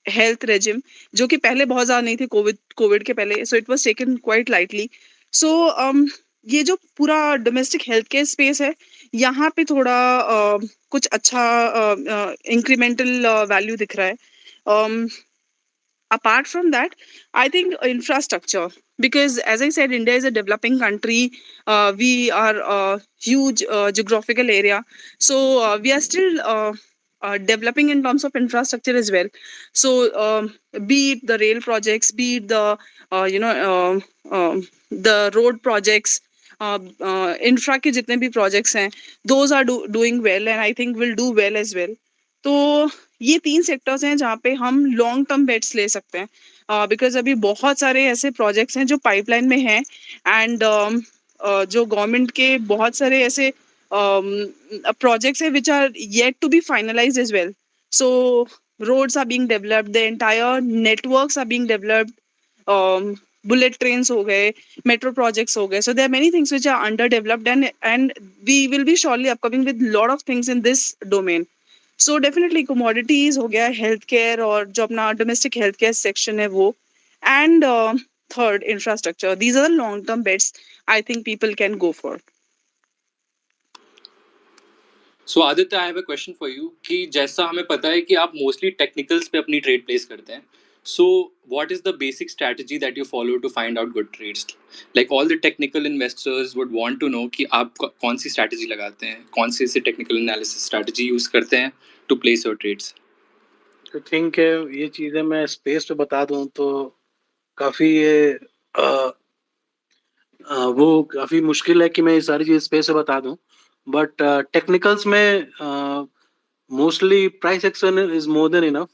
health regime, जो कि पहले बहुत ज्यादा नहीं थे कोविड के पहले, so it was taken quite lightly. So ये जो पूरा डोमेस्टिक हेल्थ केयर स्पेस है, यहाँ पे थोड़ा कुछ अच्छा इंक्रीमेंटल वैल्यू दिख रहा है। Apart from that, I think infrastructure, because as I said, India is a developing country. We are a huge geographical area, so we are still developing in terms of infrastructure as well. So be it the rail projects, be it the the road projects, infra के जितने भी projects हैं, those are doing well, and I think will do well as well. तो ये 3 sectors हैं जहाँ पे हम लॉन्ग टर्म बेट्स ले सकते हैं, बिकॉज अभी बहुत सारे ऐसे प्रोजेक्ट्स हैं जो पाइपलाइन में हैं, एंड जो गवर्नमेंट के बहुत सारे ऐसे प्रोजेक्ट्स हैं which are yet to be finalised as well. So roads are being developed, the entire networks are being developed, bullet trains हो गए, metro projects हो गए. So there are many things which are underdeveloped, and we will be surely upcoming with lot of things in this domain. So definitely commodities हो गया, healthcare और जो अपना domestic healthcare section है वो, and third infrastructure. These are the long term bets I think people can go for. So Aditya, I have a question for you कि जैसा हमें पता है कि आप मोस्टली टेक्निकल्स पे अपनी ट्रेड प्लेस करते हैं, so what is the basic strategy that you follow to find out good trades? Like all the technical investors would want to know कि आप कौन सी स्ट्रैटेजी लगाते हैं, कौन सी से टेक्निकल एनालिसिस स्ट्रैटेजी यूज करते हैं to place your trades. I think ये चीजें मैं स्पेस पे बता दूं तो काफी ये वो काफी मुश्किल है कि मैं ये सारी चीज स्पेस पे बता दूं, बट टेक्निकल्स में mostly price action is more than enough,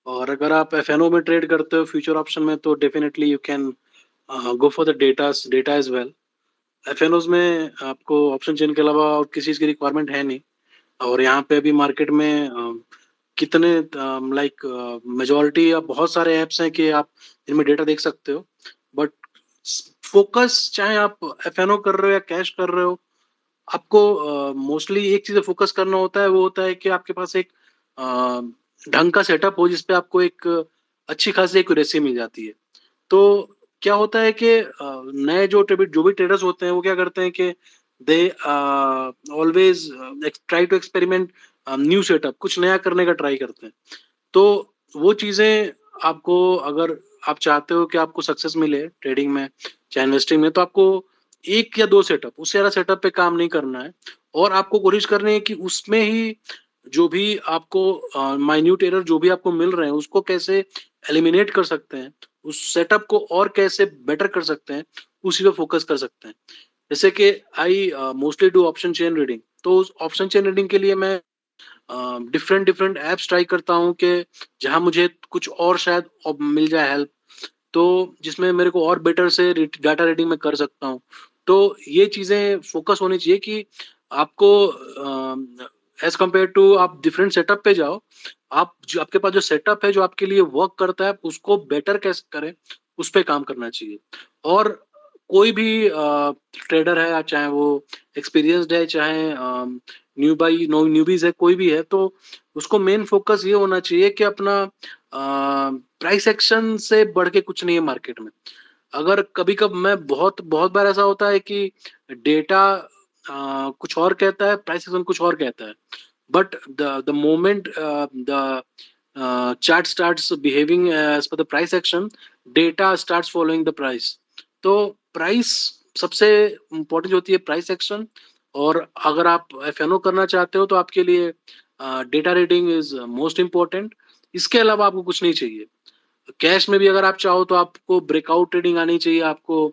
और अगर आप एफएनओ में ट्रेड करते हो फ्यूचर ऑप्शन में, तो definitely you can go for the data as well. FNOs में आपको ऑप्शन चेन के अलावा और किसी चीज की रिक्वायरमेंट है नहीं। और यहाँ पे अभी मार्केट में कितने लाइक मेजोरिटी या बहुत सारे ऐप्स हैं कि आप इनमें डेटा देख सकते हो। बट फोकस, चाहे आप एफएनओ कर रहे हो या कैश कर रहे हो, आपको मोस्टली एक चीज फोकस करना होता है, वो होता है कि आपके पास एक ढंग का सेटअप हो जिसपे आपको एक अच्छी खासी एक्यूरेसी मिल जाती है। तो क्या होता है कि नए जो भी ट्रेडर्स होते हैं वो क्या करते हैं कि they always try to experiment new setup, कुछ नया करने का ट्राई करते हैं। तो वो चीजें आपको, अगर आप चाहते हो कि आपको सक्सेस मिले ट्रेडिंग में चाहे इन्वेस्टिंग में, तो आपको एक या दो सेटअप, उससे ज्यादा सेटअप पे काम नहीं करना है। और आपको कोशिश करनी है कि उसमें ही जो भी आपको माइन्यूट एरर जो भी आपको मिल रहे हैं उसको कैसे एलिमिनेट कर सकते हैं, उस सेटअप को और कैसे बेटर कर सकते हैं, उसी पे फोकस कर सकते हैं। जैसे कि I mostly do option chain reading, तो उस ऑप्शन चेन रीडिंग के लिए मैं डिफरेंट डिफरेंट एप्स ट्राई करता हूँ कि जहाँ मुझे कुछ और शायद मिल जाए हेल्प, तो जिसमें मेरे को और बेटर से डाटा रीडिंग में कर सकता हूँ। तो ये चीजें फोकस होनी चाहिए कि आपको एज कम्पेयर टू आप डिफरेंट सेटअप पे जाओ, आप जो आपके पास जो सेटअप है जो आपके लिए वर्क करता है उसको बेटर कैसे करें, उस पे काम करना चाहिए। और कोई भी ट्रेडर है, चाहे वो एक्सपीरियंस्ड है, चाहे न्यूबीज है, कोई भी है, तो उसको मेन फोकस ये होना चाहिए कि अपना प्राइस एक्शन से बढ़ के कुछ नहीं है मार्केट में। अगर कभी कभी मैं बहुत बहुत बार ऐसा होता है कि डेटा कुछ और कहता है, प्राइस एक्शन कुछ और कहता है, but the moment the chart starts behaving as per the price action, data starts following the price. तो प्राइस सबसे इम्पोर्टेंट होती है, प्राइस एक्शन। और अगर आप एफएनओ करना चाहते हो तो आपके लिए data reading is most important. इसके अलावा आपको कुछ नहीं चाहिए। कैश में भी अगर आप चाहो तो आपको ब्रेकआउट ट्रेडिंग आनी चाहिए, आपको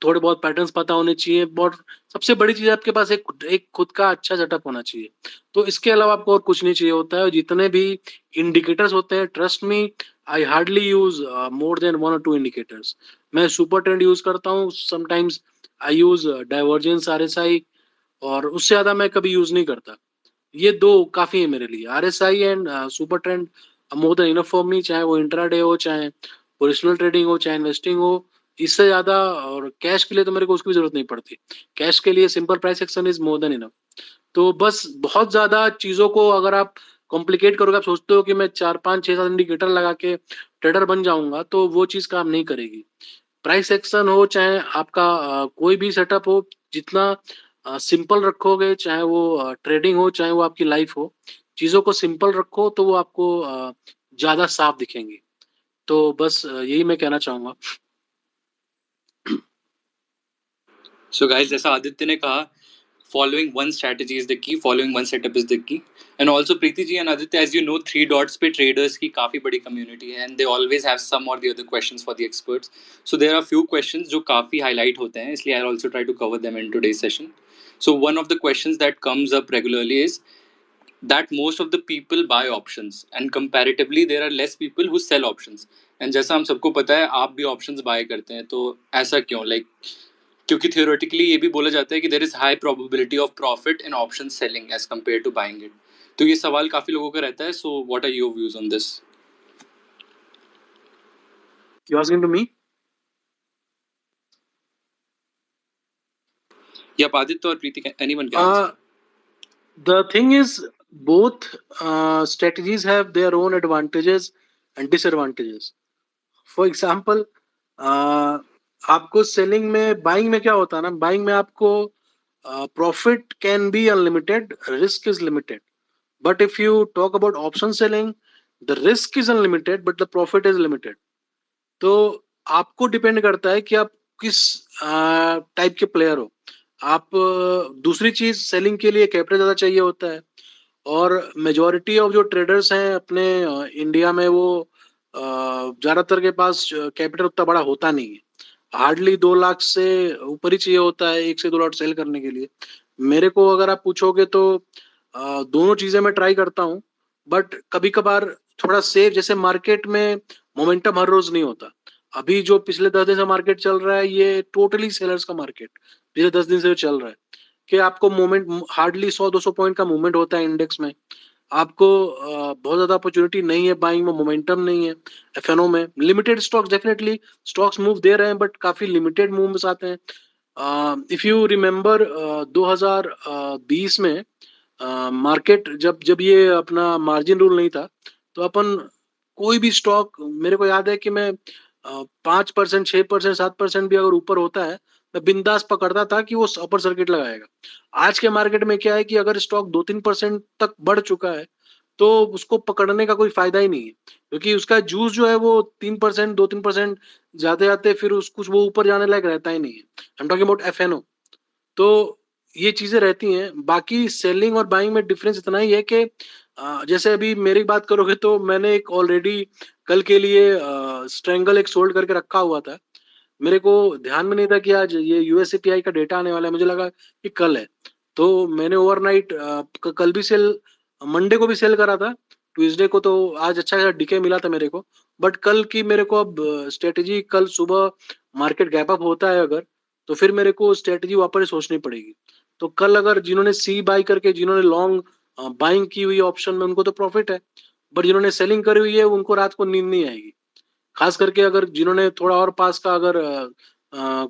थोड़े बहुत पैटर्न्स पता होने चाहिए, और सबसे बड़ी चीज आपके पास एक खुद का अच्छा सेटअप होना चाहिए। तो इसके अलावा आपको और कुछ नहीं चाहिए होता है। जितने भी इंडिकेटर्स होते हैं, trust me, I hardly use more than one और टू इंडिकेटर्स। मैं सुपर ट्रेंड यूज करता हूँ, sometimes I use divergence, RSI, और उससे ज्यादा मैं कभी यूज नहीं करता। ये दो काफी है मेरे लिए, RSI and super trend more than enough for me, चाहे वो इंट्राडे हो, चाहे पोजिशनल ट्रेडिंग हो, चाहे इन्वेस्टिंग हो। इससे ज्यादा, और कैश के लिए तो मेरे को उसकी भी जरूरत नहीं पड़ती। कैश के लिए simple price action is more than enough. तो बस बहुत ज्यादा चीजों को अगर आप कॉम्प्लिकेट करोगे, आप सोचते हो कि मैं 4 5 6 7 इंडिकेटर लगा के ट्रेडर बन जाऊंगा, तो वो चीज काम नहीं करेगी। प्राइस एक्शन हो चाहे आपका कोई भी सेटअप हो, जितना सिंपल रखोगे, चाहे वो ट्रेडिंग हो चाहे वो आपकी लाइफ हो, चीजों को सिंपल रखो तो वो आपको ज्यादा साफ दिखेंगी। तो बस यही मैं कहना चाहूंगा। So guys, जैसा आदित्य ने कहा, following one strategy is the key, following one setup is the key. And also Preeti ji and Aditya, as you know, Three Dots पे traders की काफी बड़ी community है, and they always have some or the other questions for the experts. So there are few questions जो काफी highlight होते हैं, इसलिए I'll also try to cover them in today's session. So one of the questions that comes up regularly is that most of the people buy options and comparatively there are less people who sell options. And जैसा हम सबको पता है, आप भी options buy करते हैं, तो ऐसा क्यों? Like, क्योंकि थियोरेटिकली ये भी बोला जाता है कि there is high probability of profit in option selling as compare to buying it. तो ये सवाल काफी लोगों का रहता है, so what are your views on this? You asking to me? या आदित्य और Preeti, anyone can answer. The thing is, both strategies have their own advantages and disadvantages. For example, आपको सेलिंग में, बाइंग में क्या होता है ना, बाइंग में आपको profit can be unlimited, risk is limited. But if you talk about option selling, the risk is unlimited but the profit is limited. तो आपको डिपेंड करता है कि आप किस टाइप के प्लेयर हो। आप दूसरी चीज, सेलिंग के लिए कैपिटल ज्यादा चाहिए होता है, और मेजोरिटी ऑफ जो ट्रेडर्स हैं अपने इंडिया में, वो ज्यादातर के पास कैपिटल उतना बड़ा होता नहीं है। हार्डली 2 लाख से ऊपर ही चाहिए होता है 1 से 2 लॉट सेल करने के लिए। मेरे को अगर आप पूछोगे तो दोनों चीजें मैं ट्राई करता हूँ, बट कभी कभार थोड़ा सेफ, जैसे मार्केट में मोमेंटम हर रोज नहीं होता। अभी जो पिछले 10 दिन से मार्केट चल रहा है ये टोटली सेलर्स का मार्केट पिछले 10 दिन से जो चल रहा है, कि आपको मोमेंट हार्डली 100-200 पॉइंट का मूवमेंट होता है इंडेक्स में। आपको बहुत ज्यादा अपॉर्चुनिटी नहीं है बाइंग में, मोमेंटम नहीं है। एफएनओ में limited stocks, definitely stocks move दे रहे हैं बट काफी लिमिटेड मूव्स आते हैं। इफ यू रिमेम्बर 2020 में मार्केट जब जब ये अपना मार्जिन रूल नहीं था, तो अपन कोई भी स्टॉक, मेरे को याद है कि मैं 5%, 6%, 7% भी अगर ऊपर होता है, मैं बिंदास पकड़ता था कि वो अपर सर्किट लगाएगा। आज के मार्केट में क्या है कि अगर स्टॉक 2-3% तक बढ़ चुका है तो उसको पकड़ने का कोई फायदा ही नहीं है, क्योंकि उसका जूस जो है वो 3%, 2-3% जाते जाते फिर उस कुछ वो ऊपर जाने लायक रहता ही नहीं है। I am talking about FNO. तो ये चीजें रहती हैं। बाकी सेलिंग और बाइंग में डिफरेंस इतना ही है कि जैसे अभी मेरी बात करोगे तो मैंने एक ऑलरेडी कल के लिए स्ट्रेंगल एक सोल्ड करके रखा हुआ था। मेरे को ध्यान में नहीं था कि आज ये यूएसएपीआई का डेटा आने वाला है, मुझे लगा कि कल है। तो मैंने ओवरनाइट कल भी सेल, मंडे को भी सेल करा था, ट्यूसडे को तो आज अच्छा खासा डीके मिला था मेरे को। बट कल की मेरे को अब स्ट्रेटेजी, कल सुबह मार्केट गैप अप होता है अगर, तो फिर मेरे को स्ट्रेटेजी वापस सोचनी पड़ेगी। तो कल अगर जिन्होंने सी बाई करके, जिन्होंने लॉन्ग बाइंग की हुई ऑप्शन में, उनको तो प्रॉफिट है, बट जिन्होंने सेलिंग करी हुई है उनको रात को नींद नहीं आएगी। खास करके अगर जिन्होंने थोड़ा और पास का अगर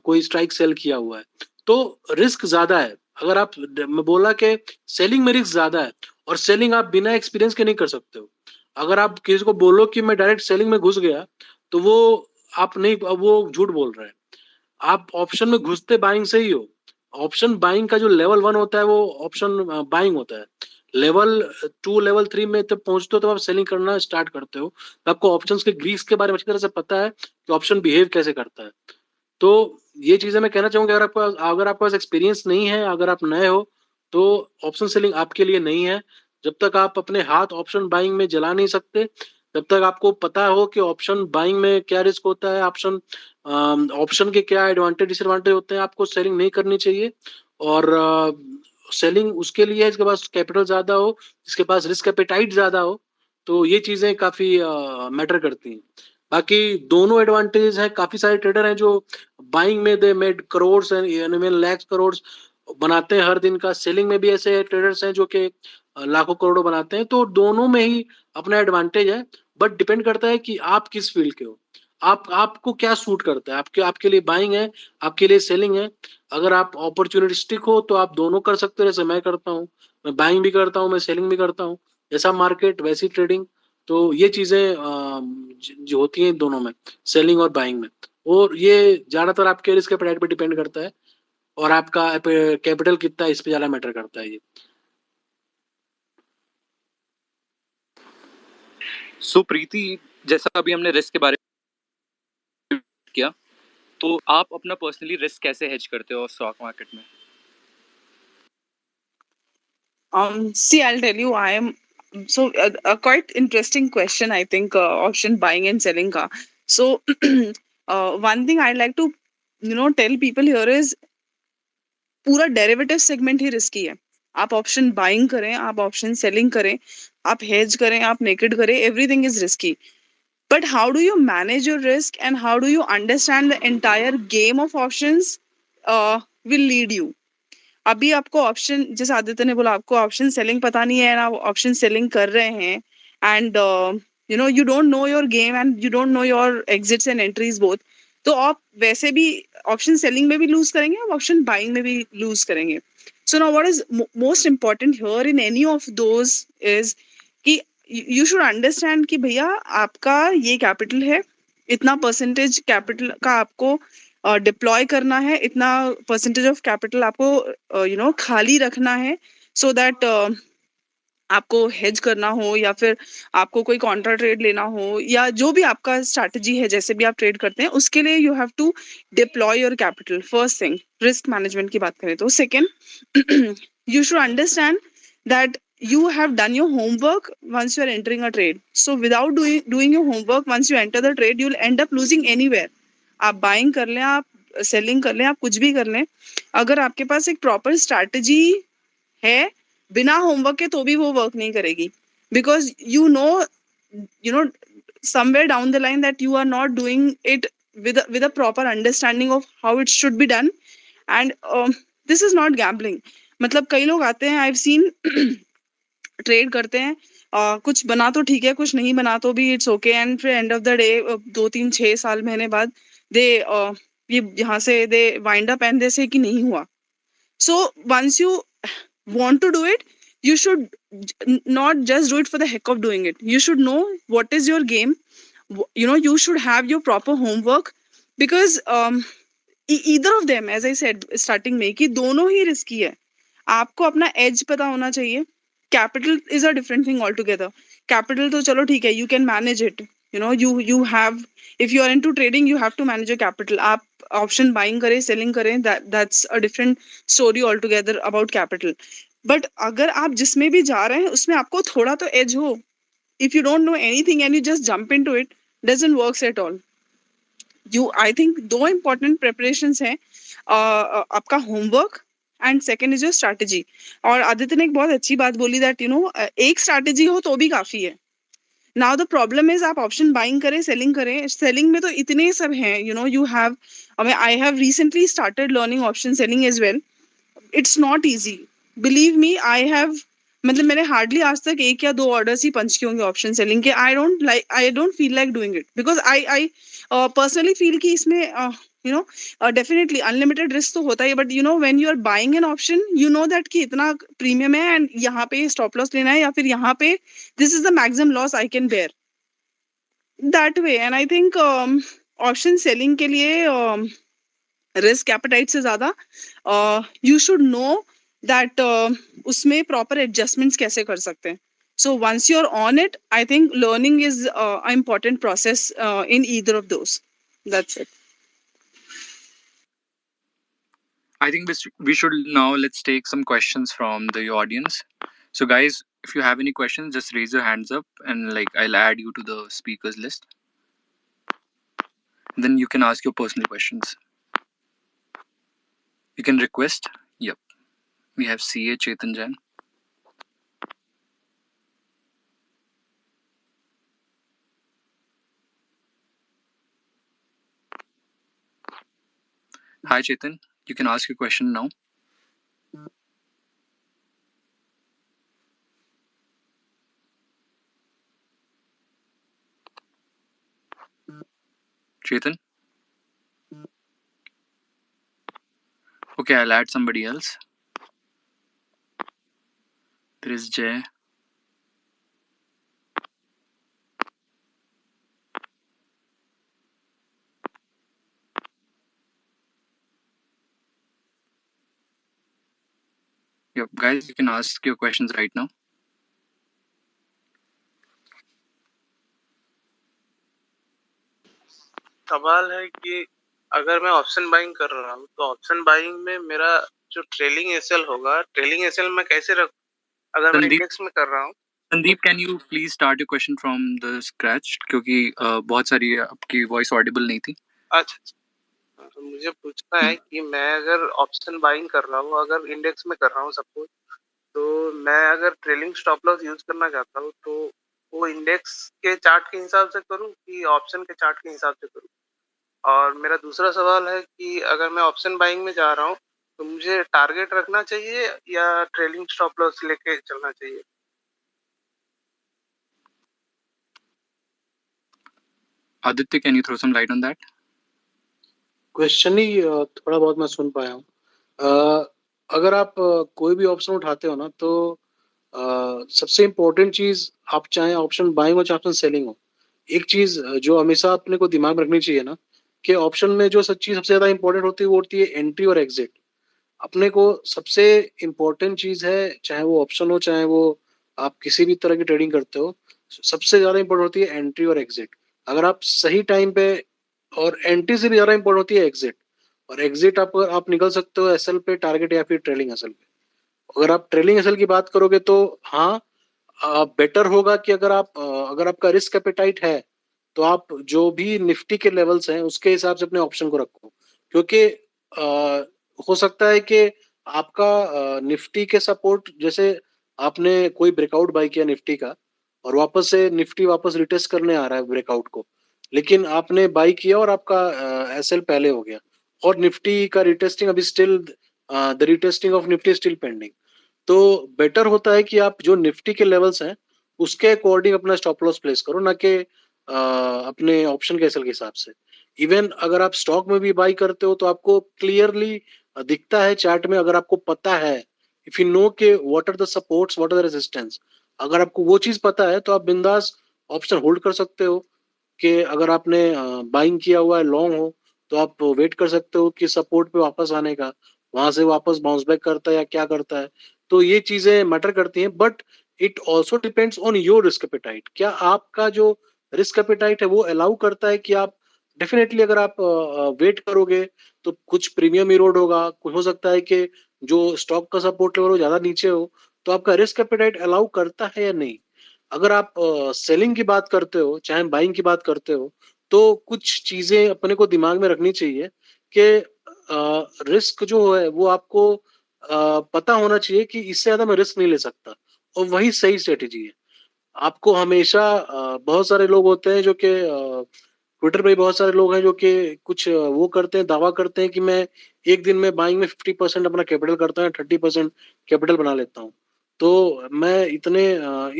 कोई स्ट्राइक सेल किया हुआ है तो रिस्क ज्यादा है। अगर आप, मैं बोला कि सेलिंग में रिस्क ज्यादा है, और सेलिंग आप बिना एक्सपीरियंस के नहीं कर सकते हो। अगर आप किसी को बोलो कि मैं डायरेक्ट सेलिंग में घुस गया, तो वो आप नहीं, वो झूठ बोल रहा है। आप ऑप्शन में घुसते बाइंग से ही हो। ऑप्शन बाइंग का जो लेवल 1 होता है वो ऑप्शन बाइंग होता है। लेवल 2, लेवल 3 में जब पहुंचते हो तो आप सेलिंग करना स्टार्ट करते हो, तो आपको ऑप्शंस के ग्रीस के बारे में अच्छी तरह से पता है कि ऑप्शन बिहेव कैसे करता है। तो ये चीजें मैं कहना चाहूंगा, अगर आपके पास एक्सपीरियंस नहीं है, अगर आप नए हो, तो ऑप्शन सेलिंग आपके लिए नहीं है। जब तक आप अपने हाथ ऑप्शन बाइंग में जला नहीं सकते, जब तक आपको पता हो कि ऑप्शन बाइंग में क्या रिस्क होता है, ऑप्शन ऑप्शन के क्या एडवांटेज डिसएडवांटेज होते हैं, आपको सेलिंग नहीं करनी चाहिए। और सेलिंग उसके लिए है जिसके पास कैपिटल ज्यादा हो, जिसके पास रिस्क एपेटाइट ज्यादा हो। तो ये चीजें काफी मैटर करती हैं। बाकी दोनों एडवांटेजेस हैं। काफी सारे ट्रेडर हैं जो बाइंग में they made crores and lakhs crores बनाते हैं हर दिन का। सेलिंग में भी ऐसे ट्रेडर्स हैं जो कि लाखों करोड़ों बनाते हैं। तो दोनों में ही अपना एडवांटेज है, बट डिपेंड करता है कि आप किस फील्ड के हो, आपको क्या सूट करता है। आपके लिए बाइंग है, आपके लिए सेलिंग है। अगर आप अपॉर्चुनिस्टिक हो तो आप दोनों कर सकते हो, जैसे मैं करता हूँ। मैं बाइंग भी करता हूँ, मैं सेलिंग भी करता हूँ। जैसा मार्केट वैसी ट्रेडिंग। तो ये चीजें जो होती हैं दोनों में, सेलिंग और बाइंग में। और ये ज्यादातर आपके रिस्क एपेटाइट पे डिपेंड करता है, और आपका कैपिटल कितना है, इस पे ज्यादा मैटर करता है ये। सो प्रीति, जैसा अभी हमने रिस्क के बारे में किया, तो आप अपना पर्सनली रिस्क कैसे हेज करते हो स्टॉक मार्केट में? See, I'll tell you, I am so a quite interesting question. I think option buying and selling ka. So one thing I'd like to tell people here is पूरा derivative segment ही risky है। आप option buying करें, आप option selling करें, आप hedge करें, आप naked करें, everything is risky. But how do you manage your risk and how do you understand the entire game of options will lead you? अभी आपको ऑप्शन, जैसे आदित्य ने बोला, आपको ऑप्शन सेलिंग पता नहीं है, आप ऑप्शन सेलिंग कर रहे हैं, and you don't know your game and you don't know your exits and entries both. तो आप वैसे भी ऑप्शन सेलिंग में भी लूज करेंगे, आप ऑप्शन बाइंग में भी लूज करेंगे। So now what is most important here in any of those is कि यू शुड अंडरस्टैंड कि भैया आपका ये कैपिटल है, इतना परसेंटेज कैपिटल का आपको डिप्लॉय करना है, इतना परसेंटेज ऑफ कैपिटल आपको खाली रखना है, सो दैट आपको हेज करना हो या फिर आपको कोई कॉन्ट्रा ट्रेड लेना हो या जो भी आपका स्ट्रैटेजी है, जैसे भी आप ट्रेड करते हैं, उसके लिए you have to deploy your capital. First thing, risk management की बात करें तो। Second, you should understand that you have done your homework once you are entering a trade. So without doing your homework, once you enter the trade, you'll end up losing anywhere. आप buying कर लें, आप selling कर लें, आप कुछ भी कर लें, अगर आपके पास एक प्रॉपर स्ट्रैटेजी है, बिना होमवर्क के तो भी वो वर्क नहीं करेगी। Because you know you know, somewhere down the line that you are not doing it with a proper understanding of how it should be done. And this is not gambling. मतलब कई लोग आते हैं, I've seen trade करते हैं, कुछ बना तो ठीक है, कुछ नहीं बना तो भी इट्स ओके, एंड फिर एंड ऑफ द डे 2 3 6 साल महीने बाद दे ये यहाँ से दे वाइंड अप एंड दे से कि नहीं हुआ. So once you want to do it, you should not just do it for the heck of doing it. You should know what is your game. You know, you should have your proper homework, because either of them, as I said starting में, कि दोनों ही risky है. आपको अपना edge पता होना चाहिए. Capital is a different thing altogether. Capital तो चलो ठीक है, you can manage it. You know, you have, if you are into trading, you have to manage your capital. आप option buying करें, selling करें, that's a different story altogether about capital. But अगर आप जिसमें भी जा रहे हैं उसमें आपको थोड़ा तो edge हो. If you don't know anything and you just jump into it, doesn't works at all. I think 2 important preparations हैं, आपका homework and second is your strategy. और आदित्य ने एक बहुत अच्छी बात बोली that एक strategy हो तो भी काफी है. Now the problem is आप option buying करें, selling करें. Selling में तो इतने सब हैं, you have, I have recently started learning option selling as well. It's not easy. Believe me, I have, मतलब मैंने हार्डली आज तक 1 या 2 ऑर्डर्स ही पंच किए होंगे ऑप्शन सेलिंग के. I don't feel like doing it, because I personally feel कि इसमें डेफिनेटली अनलिमिटेड रिस्क तो होता है, but when you are buying an option, that कि इतना प्रीमियम है एंड यहाँ पे स्टॉप लॉस लेना है, या फिर यहाँ पे this is the maximum loss I can bear, that way. And I think option selling के लिए रिस्क एपेटाइट से ज्यादा यू शुड नो दैट उसमें प्रॉपर एडजस्टमेंट्स कैसे कर सकते हैं. So once you're on it, I think learning is an important process in either of those. That's it. I think we should now, let's take some questions from the audience. So guys, if you have any questions, just raise your hands up and I'll add you to the speakers list. Then you can ask your personal questions. You can request. Yep. We have CA Chetan Jain. Hi Chetan, you can ask your question now. Chetan? Okay, I'll add somebody else. There is Jay. Yep, guys, you can ask your questions right now. सवाल है कि अगर मैं option buying कर रहा हूँ तो option buying में मेरा जो ट्रेलिंग एसएल होगा, ट्रेलिंग एसएल मैं कैसे रख, अगर मैं इंडेक्स में कर रहा हूँ. Sandeep, can you please start your question from the scratch, क्योंकि बहुत सारी आपकी वॉइस ऑडिबल नहीं थी. अच्छा, तो मुझे पूछना है कि मैं अगर ऑप्शन बाइंग कर रहा हूँ, अगर इंडेक्स में कर रहा हूँ सपोज, तो मैं अगर ट्रेलिंग स्टॉप लॉस यूज करना चाहता हूँ तो वो इंडेक्स के चार्ट के हिसाब से करूँ कि ऑप्शन के चार्ट के हिसाब से करूँ. और मेरा दूसरा सवाल है कि अगर मैं ऑप्शन बाइंग में जा रहा हूँ तो मुझे टारगेट रखना चाहिए या ट्रेलिंग स्टॉप लॉस लेके चलना चाहिए. Aditya, can you throw some light on that? Question ही थोड़ा बहुत मैं सुन पाया हूँ. अगर आप कोई भी ऑप्शन उठाते हो ना, तो सबसे इम्पोर्टेंट चीज, आप चाहे ऑप्शन बाइंग हो चाहे ऑप्शन सेलिंग हो, एक चीज जो हमेशा अपने को दिमाग में रखनी चाहिए ना, कि ऑप्शन में जो चीज सबसे ज्यादा इंपॉर्टेंट होती है वो होती है एंट्री और एग्जिट. अपने को सबसे इम्पोर्टेंट चीज है, चाहे वो ऑप्शन हो चाहे वो आप किसी भी तरह की ट्रेडिंग करते हो, सबसे ज्यादा इंपॉर्टेंट होती है एंट्री और एग्जिट. अगर आप सही टाइम पे, और एंट्री से भी ज्यादा इंपॉर्टेंट होती है एग्जिट, और एग्जिट आप निकल सकते हो एसएल पे टारगेट या फिर ट्रेलिंग एसएल पे. अगर आप ट्रेलिंग एसएल की बात करोगे तो हाँ, बेटर होगा कि अगर आपका रिस्क एपेटाइट है तो आप जो भी निफ्टी के लेवल्स हैं उसके हिसाब से अपने ऑप्शन को रखो, क्योंकि हो सकता है कि आपका निफ्टी के सपोर्ट, जैसे आपने कोई ब्रेकआउट बाय किया निफ्टी का और वापस से निफ्टी वापस रिटेस्ट करने आ रहा है ब्रेकआउट को, लेकिन आपने बाई किया और आपका एसएल पहले हो गया, और निफ्टी का रिटेस्टिंग अभी still, the retesting of Nifty still pending. तो बेटर होता है कि आप जो निफ्टी के लेवल्स हैं उसके अकॉर्डिंग अपना स्टॉप लॉस प्लेस करो, ना कि अपने ऑप्शन के एसएल के हिसाब से। इवन अगर आप स्टॉक में भी बाई करते हो तो आपको क्लियरली दिखता है चार्ट में, अगर आपको पता है, इफ यू नो के what are the supports, what are the resistance, अगर आपको वो चीज पता है तो आप बिंदास ऑप्शन होल्ड कर सकते हो। कि अगर आपने बाइंग किया हुआ है लॉन्ग हो तो आप वेट कर सकते हो कि सपोर्ट पे वापस आने का, वहां से वापस बाउंस बैक करता है या क्या करता है। तो ये चीजें मैटर करती हैं, but it also depends on your risk appetite. क्या आपका जो रिस्क एपेटाइट है वो अलाउ करता है कि आप डेफिनेटली, अगर आप वेट करोगे तो कुछ प्रीमियम इरोड होगा, कुछ हो सकता है कि जो स्टॉक का सपोर्ट लेवल वो ज्यादा नीचे हो, तो आपका रिस्क एपेटाइट अलाउ करता है या नहीं। अगर आप सेलिंग की बात करते हो चाहे बाइंग की बात करते हो, तो कुछ चीजें अपने को दिमाग में रखनी चाहिए कि रिस्क जो है वो आपको पता होना चाहिए कि इससे ज्यादा मैं रिस्क नहीं ले सकता, और वही सही स्ट्रेटेजी है। आपको हमेशा बहुत सारे लोग होते हैं जो कि ट्विटर पे भी बहुत सारे लोग हैं जो कि कुछ वो करते हैं, दावा करते हैं कि मैं एक दिन में बाइंग में 50% अपना कैपिटल करता हूँ, 30% कैपिटल बना लेता हूँ। तो मैं इतने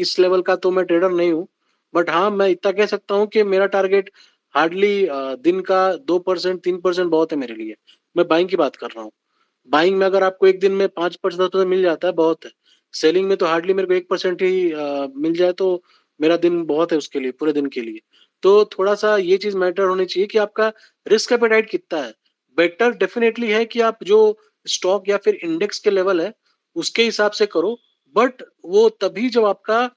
इस लेवल का तो मैं ट्रेडर नहीं हूँ, बट हाँ मैं इतना कह सकता हूँ कि मेरा टारगेट हार्डली दिन का 2%, 3% बहुत है मेरे लिए। मैं बाइंग की बात कर रहा हूँ। बाइंग में अगर आपको एक दिन में 5%, 10% मिल जाता है बहुत है। सेलिंग में तो हार्डली मेरे को 1% ही मिल जाए तो मेरा दिन बहुत है उसके लिए, पूरे दिन के लिए। तो थोड़ा सा ये चीज मैटर होनी चाहिए कि आपका रिस्क एपेटाइट कितना है। बेटर डेफिनेटली है कि आप जो स्टॉक या फिर इंडेक्स के लेवल है उसके हिसाब से करो, बट वो तभी जब आपका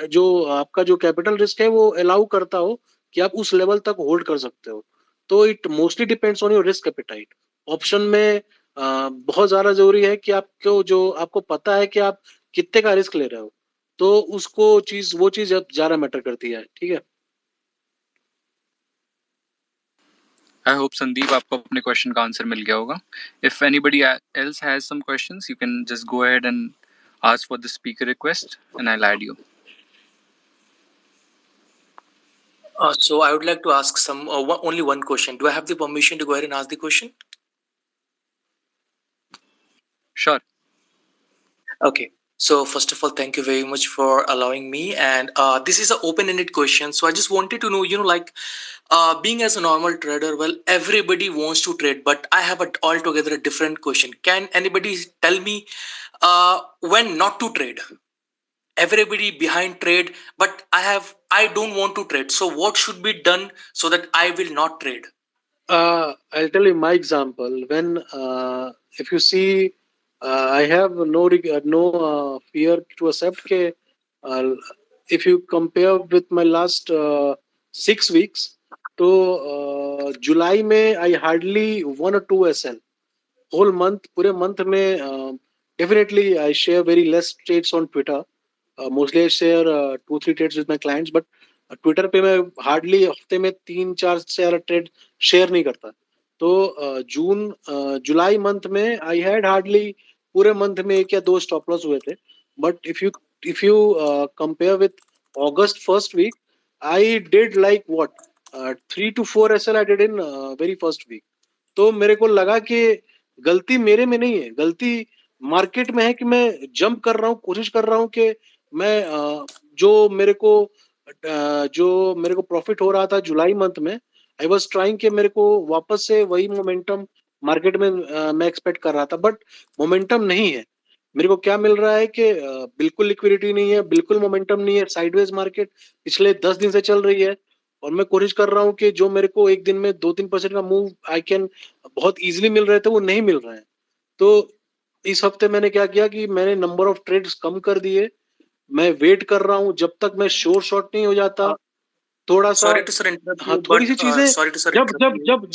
जो कैपिटल रिस्क है वो अलाउ करता हो कि आप उस लेवल तक होल्ड कर सकते हो। तो it mostly depends on your risk appetite. Option में बहुत ज्यादा जरूरी है कि आपको जो आपको पता है कि आप कितने का रिस्क ले रहे हो, तो वो चीज ज्यादा मैटर करती है। ठीक है। I hope Sandeep आपको अपने क्वेश्चन का आंसर मिल गया होगा. If anybody else has some questions, you can just go ahead and ask for the speaker request, and I'll add you. So I would like to ask only one question. Do I have the permission to go ahead and ask the question? Sure. Okay. So first of all, thank you very much for allowing me. And this is an open-ended question. So I just wanted to know, like being as a normal trader, well, everybody wants to trade, but I have altogether a different question. Can anybody tell me when not to trade? Everybody behind trade, but I don't want to trade. So what should be done so that I will not trade? I'll tell you my example. When if you see, I have no fear to accept ke, uh, if you compare with my last 6 weeks, तो जुलाई में I hardly 1 or 2 SL whole month, पूरे month में definitely I share very less trades on Twitter. Mostly I share 2-3 trades with my clients, but Twitter पे मैं hardly हफ्ते में 3-4 से ज्यादा ट्रेड शेयर नहीं करता। तो जुलाई मंथ में आई हैड हार्डली पूरे मंथ में 1 या 2 स्टॉप लॉस हुए थे। But if you compare with August first week, I did like what 3 to 4 SL I did in very first week. तो मेरे को लगा कि गलती मेरे में नहीं है, गलती मार्केट में है कि मैं जंप कर रहा हूँ, कोशिश कर रहा हूँ कि मैं जो मेरे को प्रॉफिट हो रहा था जुलाई मंथ में, आई वाज ट्राइंग कि मेरे को वापस से वही मोमेंटम मार्केट में मैं एक्सपेक्ट कर रहा था, बट मोमेंटम नहीं है। मेरे को क्या मिल रहा है कि बिल्कुल लिक्विडिटी नहीं है, बिल्कुल मोमेंटम नहीं है, साइडवेज मार्केट पिछले 10 दिन से चल रही है। और मैं कोशिश कर रहा हूँ कि जो मेरे को एक दिन में 2-3% का मूव आई कैन बहुत इजीली मिल रहे थे वो नहीं मिल रहे हैं। तो इस हफ्ते मैंने क्या किया कि मैंने नंबर ऑफ ट्रेड्स कम कर दिए। मैं वेट कर रहा हूँ जब तक मैं शॉर्ट नहीं हो जाता। थोड़ा सा Sorry to sir interrupt हाँ, you, थोड़ी सी but चीजें sorry to sir जब interrupt जब you.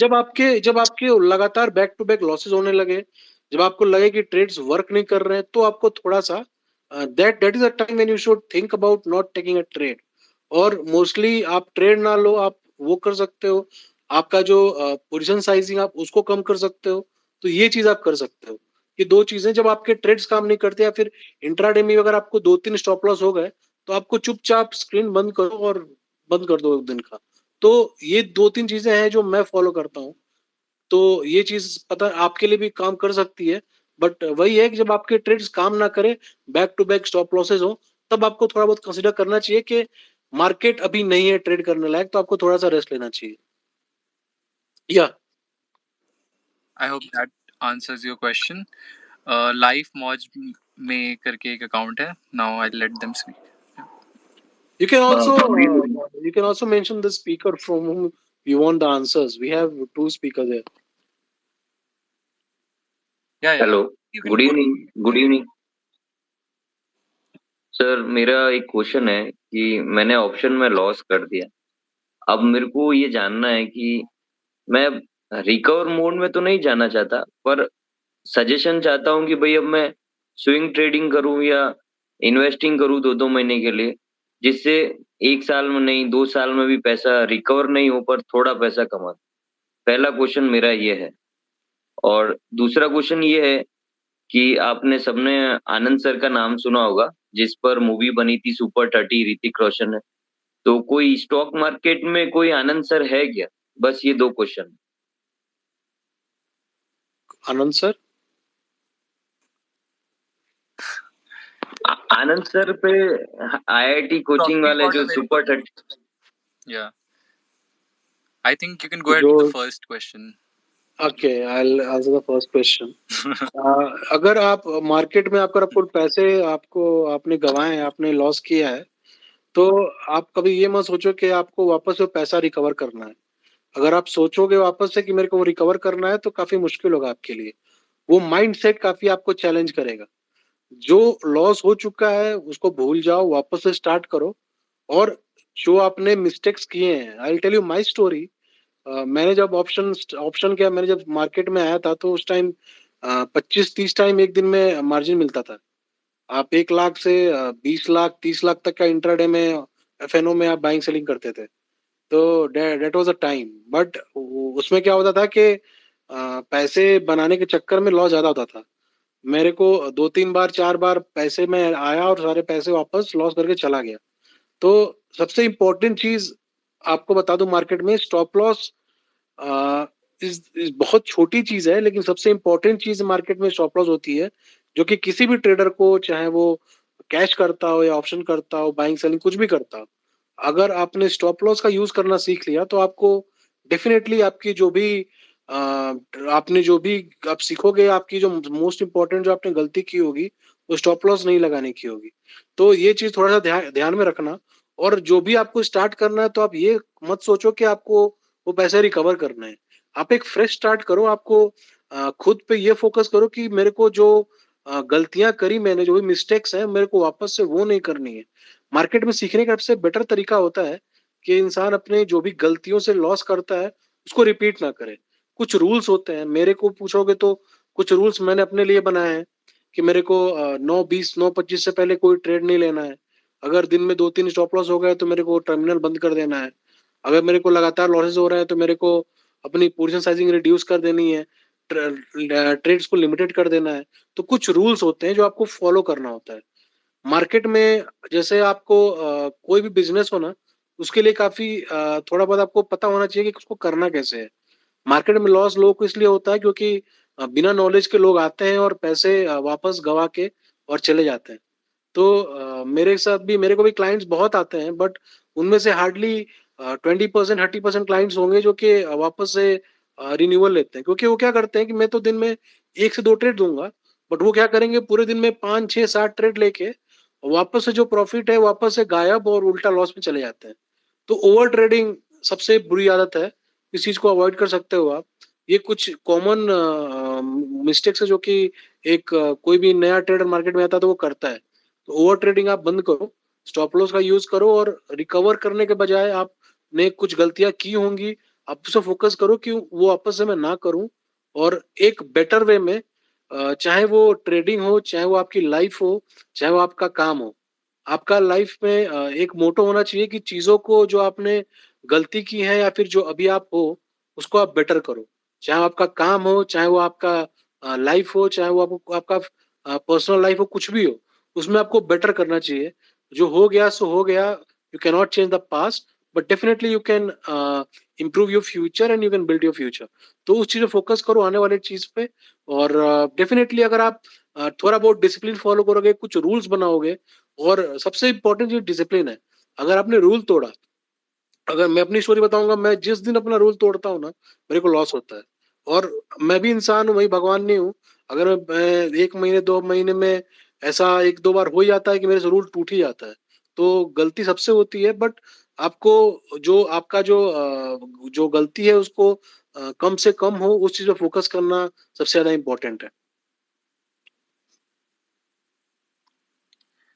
जब आपके लगातार बैक टू बैक लॉसेस होने लगे, जब आपको लगे कि ट्रेड्स वर्क नहीं कर रहे हैं, तो आपको थोड़ा सा that is a time when you should think about not taking a trade. और मोस्टली आप ट्रेड ना लो, आप वो कर सकते हो, आपका जो पोजीशन साइजिंग आप उसको कम कर सकते हो। तो ये चीज आप कर सकते हो। ये 2 चीजें, जब आपके ट्रेड्स काम नहीं करते या फिर इंट्राडे में अगर आपको 2-3 स्टॉप लॉस हो गए, तो तो आपको चुपचाप स्क्रीन बंद करो और बंद कर दो एक दिन का। तो ये 2-3 चीजें हैं जो मैं फॉलो करता हूँ। तो ये चीज पता आपके लिए भी काम कर सकती है, बट वही है कि जब आपके ट्रेड्स काम ना करे, back to back stop losses हो, तब आपको थोड़ा बहुत कंसीडर करना चाहिए कि मार्केट अभी नहीं है ट्रेड करने लायक, तो आपको थोड़ा सा रेस्ट लेना चाहिए। या I hope that answers your question. Life Moj में करके एक account है. Now I'll let them speak. you can also good evening. you can also mention the speaker from whom you want the answers. We have 2 speakers there. Yeah. Hello. You can Good go- evening. Good evening. Sir मेरा एक question है कि मैंने option में loss कर दिया। अब मेरे को ये जानना है कि मैं रिकवर मोड में तो नहीं जाना चाहता, पर सजेशन चाहता हूँ कि भाई अब मैं स्विंग ट्रेडिंग करूँ या इन्वेस्टिंग करूँ 2-2 महीने के लिए, जिससे 1 साल में नहीं 2 साल में भी पैसा रिकवर नहीं हो पर थोड़ा पैसा कमा। पहला क्वेश्चन मेरा ये है। और दूसरा क्वेश्चन ये है कि आपने सबने आनंद सर का नाम सुना होगा, जिस पर मूवी बनी थी सुपर 30 ऋतिक रोशन है। तो कोई स्टॉक मार्केट में कोई आनंद सर है क्या? बस ये 2 क्वेश्चन। आनंद सर? आनंद सर पे आईआईटी कोचिंग वाले जो super 30। Yeah. I think you can go ahead with the first question. Okay, I'll answer the first question. अगर आप मार्केट में आपको पैसे आपने गंवाए हैं, आपने लॉस किया है, तो आप कभी ये मत सोचो कि आपको वापस वो पैसा रिकवर करना है। अगर आप सोचोगे वापस से कि मेरे को वो रिकवर करना है, तो काफी मुश्किल होगा आपके लिए। वो माइंडसेट काफी आपको चैलेंज करेगा। जो लॉस हो चुका है उसको भूल जाओ, वापस से स्टार्ट करो। और जो आपने मिस्टेक्स किए हैं, I will tell you my story. मैंने जब ऑप्शन किया, मैंने जब मार्केट में आया था, तो उस टाइम 25-30 टाइम एक दिन में मार्जिन मिलता था। आप 1 लाख से 20 लाख 30 लाख तक का इंट्राडे में एफएनओ में आप बाइंग सेलिंग करते थे। तो that was a time. But उसमें क्या होता था कि पैसे बनाने के चक्कर में लॉस ज्यादा होता था। मेरे को 2-3 बार 4 बार पैसे में आया और सारे पैसे वापस लॉस करके चला गया। तो सबसे इम्पोर्टेंट चीज आपको बता दूं, मार्केट में स्टॉप लॉस इस बहुत छोटी चीज है, लेकिन सबसे इम्पोर्टेंट चीज मार्केट में स्टॉप लॉस होती है, जो कि किसी भी ट्रेडर को, चाहे वो कैश करता हो या ऑप्शन करता हो, बाइंग सेलिंग कुछ भी करता हो, अगर आपने स्टॉप लॉस का यूज करना सीख लिया, तो आपको डेफिनेटली आपकी जो भी आपने जो भी आप सीखोगे, आपकी जो मोस्ट इम्पोर्टेंट जो आपने गलती की होगी, वो स्टॉप लॉस नहीं लगाने की होगी। तो ये चीज थोड़ा सा ध्यान में रखना। और जो भी आपको स्टार्ट करना है, तो आप ये मत सोचो कि आपको वो पैसे रिकवर करना है। आप एक फ्रेश स्टार्ट करो। आपको खुद पे ये फोकस करो कि मेरे को जो गलतियां करी मैंने, जो भी मिस्टेक्स हैं, मेरे को वापस से वो नहीं करनी है। मार्केट में सीखने का सबसे बेटर तरीका होता है कि इंसान अपने जो भी गलतियों से लॉस करता है, उसको रिपीट ना करे। कुछ रूल्स होते हैं, मेरे को पूछोगे तो कुछ रूल्स मैंने अपने लिए बनाए हैं कि मेरे को 9:20 9:25 से पहले कोई ट्रेड नहीं लेना है। अगर दिन में 2-3 स्टॉप लॉस हो गए, तो मेरे को टर्मिनल बंद कर देना है। अगर मेरे को लगातार लॉसेस हो रहे हैं, तो मेरे को अपनी पोजीशन साइजिंग रिड्यूस कर देनी है, ट्रेड्स को लिमिटेड कर देना है। तो कुछ रूल्स होते हैं जो आपको फॉलो करना होता है। मार्केट में जैसे आपको कोई भी बिजनेस हो ना, उसके लिए काफी थोड़ा बहुत आपको पता होना चाहिए कि उसको करना कैसे है। मार्केट में लॉस लोगों को इसलिए होता है क्योंकि बिना नॉलेज के लोग आते हैं और पैसे वापस गवा के और चले जाते हैं। तो मेरे साथ भी, मेरे को भी क्लाइंट्स बहुत आते हैं, बट उनमें से हार्डली 20% 30% क्लाइंट्स होंगे जो कि वापस से रिन्यूअल लेते हैं। क्योंकि वो क्या करते हैं कि मैं तो दिन में 1 से 2 ट्रेड दूंगा, बट वो क्या करेंगे, पूरे दिन में 5-6-7 ट्रेड लेके वापस से जो प्रॉफिट है वापस से गायब और उल्टा लॉस में चले जाते हैं। तो ओवर ट्रेडिंग सबसे बुरी आदत है। इस चीज को अवॉइड कर सकते हो आप। ये कुछ कॉमन मिस्टेक्स है जो कि एक कोई भी नया ट्रेडर मार्केट में आता है तो वो करता है। तो ओवर ट्रेडिंग आप बंद करो, स्टॉप लॉस का यूज करो, और रिकवर करने के बजाय आपने कुछ गलतियां की होंगी, आप उसे फोकस करो कि वो वापस से मैं ना करूं। और एक बेटर वे में, चाहे वो ट्रेडिंग हो, चाहे वो आपकी लाइफ हो, चाहे वो आपका काम हो, आपका लाइफ में एक मोटो होना चाहिए कि चीजों को जो आपने गलती की है या फिर जो अभी आप हो, उसको आप बेटर करो। चाहे वो आपका काम हो, चाहे वो आपका लाइफ हो, चाहे वो आपका पर्सनल लाइफ हो, कुछ भी हो, उसमें आपको बेटर करना चाहिए। जो हो गया सो हो गया, you cannot change the past, but definitely you can improve your future and you can build your future. तो उस चीज पे फोकस करो, आने वाले चीज पे। और डेफिनेटली अगर आप थोड़ा बहुत डिसिप्लिन फॉलो करोगे, कुछ रूल्स बनाओगे, और सबसे इंपॉर्टेंट चीज डिसिप्लिन है। अगर आपने रूल तोड़ा, अगर मैं अपनी स्टोरी बताऊंगा, मैं जिस दिन अपना रूल तोड़ता हूँ ना, मेरे को लॉस होता है। और मैं भी इंसान हूँ, वही भगवान नहीं हूँ। अगर मैं 1 महीने 2 महीने में ऐसा 1-2 बार हो ही जाता है कि मेरे से रूल टूट ही जाता है, तो गलती सबसे होती है। बट आपको जो आपका जो गलती है उसको कम से कम हो, उस चीज पे फोकस करना सबसे ज्यादा इम्पोर्टेंट है।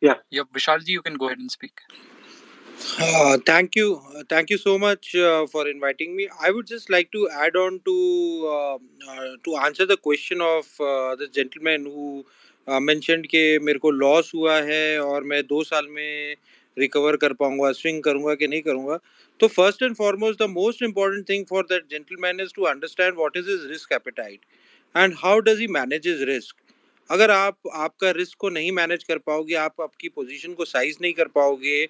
Yeah, Vishal ji, you can go ahead and speak. Thank you so much for inviting me. I would just like to add on to answer the question of the gentleman who mentioned कि मेरे को loss हुआ है और मैं 2 साल में recover कर पाऊंगा, स्विंग करूंगा कि नहीं करूंगा। तो first and foremost the most important thing for that gentleman is to understand what is his risk appetite and how does he manage his risk. अगर आप आपका रिस्क को नहीं मैनेज कर पाओगे, आप आपकी पोजीशन को साइज नहीं कर पाओगे,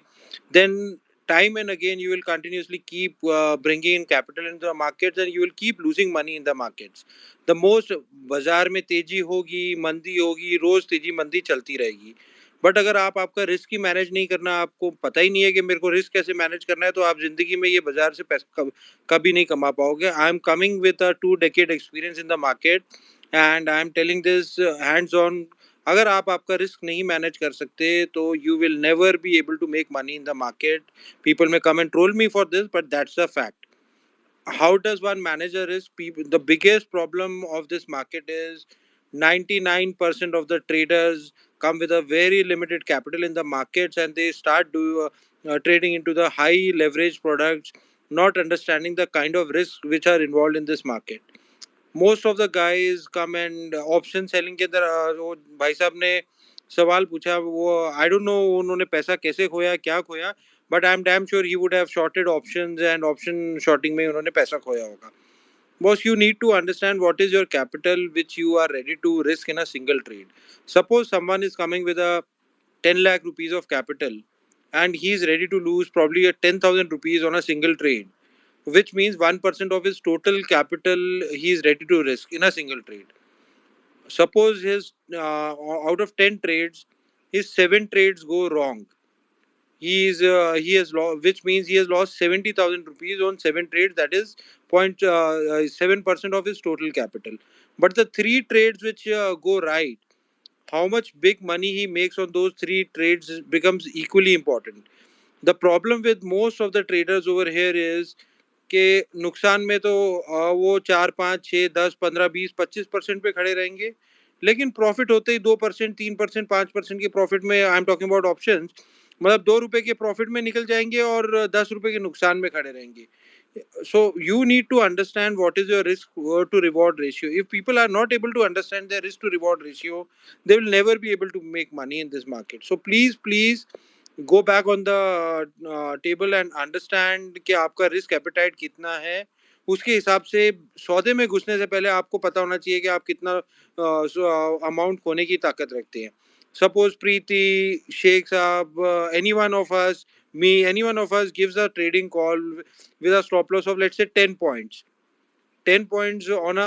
then time and again you will continuously keep bringing in capital into the markets and you will keep losing money in the markets. The most बाजार में तेजी होगी, मंदी होगी, रोज तेजी मंदी चलती रहेगी। बट अगर आप आपका रिस्क ही मैनेज नहीं करना, आपको पता ही नहीं है कि मेरे को रिस्क कैसे मैनेज करना है, तो आप जिंदगी में ये बाजार से पैसा कभी नहीं कमा पाओगे। I am coming with a 2 decade experience in the market and I am telling this hands on. अगर आप आपका रिस्क नहीं मैनेज कर सकते तो you will never be able to make money in the market. People may come and troll me for this, but that's a fact. How does one manage a risk? The biggest problem of this market is 99% of the traders come with a very limited capital in the markets and they start trading into the high leverage products, not understanding the kind of risks which are involved in this market. Most of the guys come and option selling के अंदर वो भाई साहब ने सवाल पूछा, वो I don't know उन्होंने पैसा कैसे खोया, क्या खोया, but I am damn sure he would have shorted options and option shorting में उन्होंने पैसा खोया होगा। Boss, you need to understand what is your capital which you are ready to risk in a single trade. Suppose someone is coming with a 10 lakh rupees of capital and he is ready to lose probably a 10,000 rupees on a single trade, which means 1% of his total capital he is ready to risk in a single trade. Suppose his out of 10 trades, his 7 trades go wrong. He has lost, which means he has lost 70,000 rupees on 7 trades. That is 0.7% of his total capital. But the 3 trades which go right, how much big money he makes on those 3 trades becomes equally important. The problem with most of the traders over here is कि नुकसान में तो वो 4, 5, 6, 10, 15, 20, 25% पे खड़े रहेंगे, लेकिन profit होते ही 2%, 3%, 5% के प्रॉफिट में, आई एम टॉकिंग अबाउट ऑप्शंस, मतलब 2 रुपए के प्रॉफिट में निकल जाएंगे और 10 रुपए के नुकसान में खड़े रहेंगे। So you need to understand what is your risk to reward ratio. If people are not able to understand their risk to reward ratio, they will never be able to make money in this market. So please go back on the table and understand कि आपका risk appetite कितना है। उसके हिसाब से सौदे में घुसने से पहले आपको पता होना चाहिए कि आप कितना अमाउंट खोने की ताकत रखते हैं। सपोज प्रीति, शेख साहब, any one of us, me, any one of us gives a trading call with a stop loss of let's say 10 points, 10 points on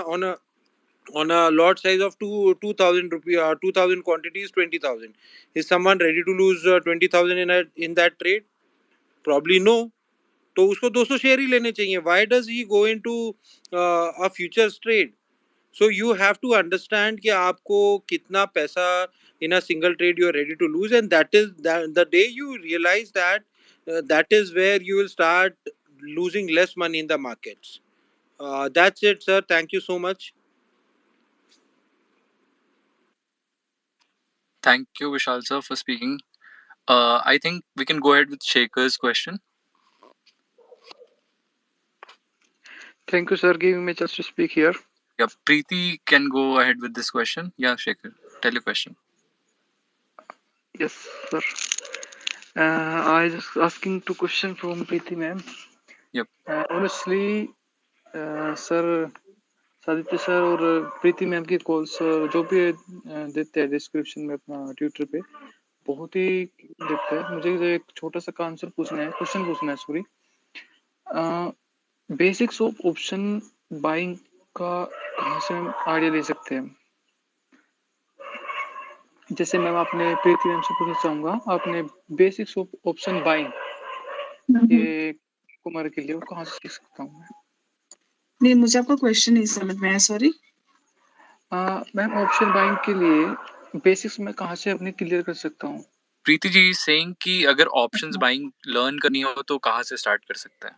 a lot size of 2,000 rupee, 2,000 quantities, 20,000. Is someone ready to lose 20,000 in that trade? Probably no. तो उसको 200 share ही लेने चाहिए. Why does he go into a futures trade? So you have to understand कि आपको कितना पैसा in a single trade you are ready to lose, and that is that the day you realize that, that is where you will start losing less money in the markets. That's it, sir. Thank you so much. Thank you, Vishal sir, for speaking. I think we can go ahead with Shekhar's question. Thank you, sir, giving me chance to speak here. Yeah, Preeti can go ahead with this question. Yeah, Shekhar, tell your question. Yes, sir. I just asking 2 questions from Preeti ma'am. Yep. Honestly, sir Aditya sir और Preeti ma'am की calls जो भी देते हैं description में अपना Twitter पे, बहुत ही डेप्थ है। मुझे जो एक छोटा सा क्वेश्चन पूछना है, sorry. Basics of option buying का कहाँ से हम आइडिया ले सकते हैं? जैसे मैं अपने प्रीति मैम से पूछना चाहूंगा, आपने बेसिक्स ऑफ ऑप्शन बाइंग ये कुमार के लिए वो कहाँ से सीख सकता हूँ मैं? नहीं, मुझे आपका क्वेश्चन नहीं समझ में आया, सॉरी। मैम ऑप्शन बाइंग के लिए बेसिक्स मैं कहाँ से अपने क्लियर कर सकता हूँ? प्रीति जी सेइंग कि अगर ऑप्शंस बाइंग लर्न करनी हो तो कहाँ से स्टार्ट कर सकते हैं,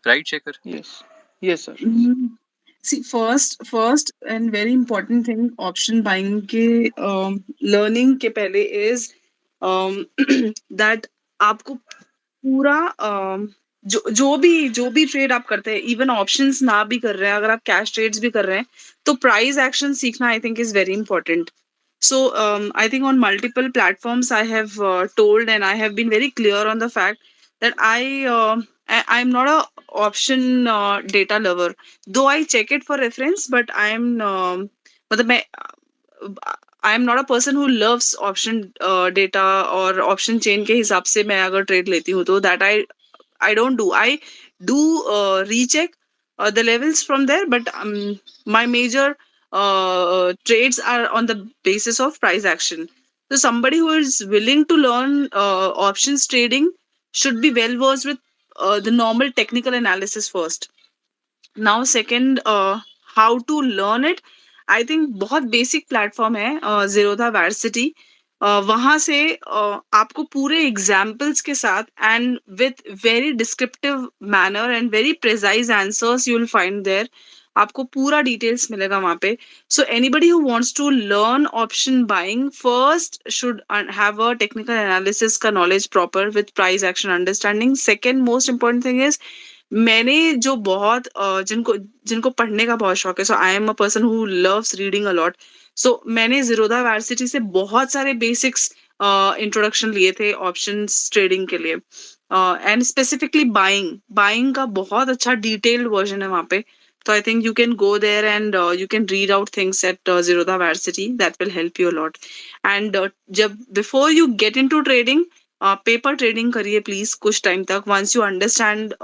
right Shekhar? Yes sir. See, first and very important thing option buying के learning के पहले is that आपको पूरा जो भी ट्रेड आप करते हैं, इवन ऑप्शंस ना भी कर रहे हैं, अगर आप कैश ट्रेड्स भी कर रहे हैं, तो प्राइस एक्शन सीखना I think is very important. So I think on multiple platforms I have told and I have been very clear on the fact that I'm not a option data lover, though I check it for reference, but मतलब मैं I am not a person who loves option data और option chain के हिसाब से मैं अगर trade लेती हूँ तो that I don't do. I do recheck the levels from there, but my major trades are on the basis of price action. So somebody who is willing to learn options trading should be well versed with the normal technical analysis first. Now second, how to learn it. I think बहुत basic platform है Zerodha Varsity. वहां से आपको पूरे examples के साथ and with very descriptive manner and very precise answers you will find there. आपको पूरा डिटेल्स मिलेगा वहां पे. So anybody who wants to learn option buying first should have a technical analysis का knowledge proper with price action understanding. Second most important thing is मैंने जो बहुत जिनको जिनको पढ़ने का बहुत शौक है, so I am a person who loves reading a lot. So मैंने जीरोधा वार्सिटी से बहुत सारे बेसिक्स इंट्रोडक्शन लिए थे ऑप्शंस ट्रेडिंग के लिए एंड स्पेसिफिकली बाइंग का बहुत अच्छा डिटेल्ड वर्जन है वहाँ पे. तो I think you can go there and you can read out things at Zerodha Varsity. That will help you a lot. And जब before you get into trading, paper trading करिए please कुछ time तक. Once you understand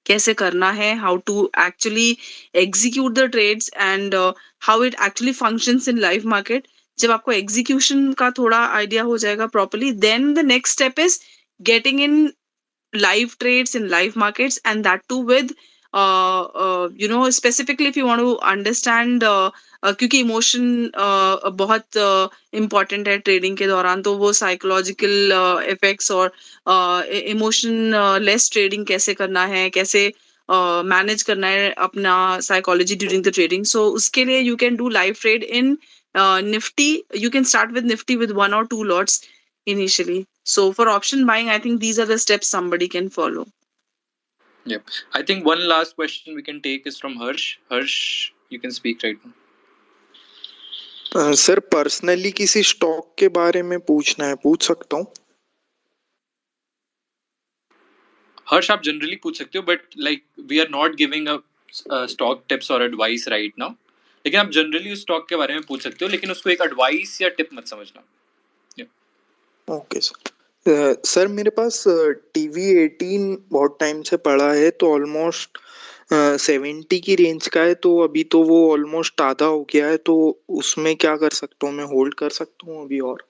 कैसे करना है, how to actually execute the trades and how it actually functions in live market. जब आपको execution का थोड़ा आइडिया हो जाएगा properly, then the next step is getting in live trades in live markets, and that too with specifically if you want to understand क्योंकि emotion बहुत important है trading के दौरान, तो वो साइकोलॉजिकल इफेक्ट्स और इमोशन लेस ट्रेडिंग कैसे करना है, कैसे मैनेज करना है अपना साइकोलॉजी ड्यूरिंग द ट्रेडिंग. सो उसके लिए you can do live trade in Nifty. You can start with Nifty with 1 or 2 lots initially. So for option buying, I think these are the steps somebody can follow. Yep. I think one last question we can take is from Harsh. Harsh, you can speak right now. Sir personally किसी stock के बारे में पूछना है, पूछ सकता हूँ? हर्ष आप जनरली पूछ सकते हो, but like we are not giving a stock tips और एडवाइस राइट नाउ. लेकिन आप जनरली उस स्टॉक के बारे में पूछ सकते हो, लेकिन उसको एक एडवाइस या टिप मत समझना. Okay sir. सर मेरे पास टीवी 18 बहुत टाइम से पड़ा है, तो ऑलमोस्ट 70 की रेंज का है, तो अभी तो वो ऑलमोस्ट आधा हो गया है, तो उसमें क्या कर सकता हूँ मैं? होल्ड कर सकता हूँ अभी? और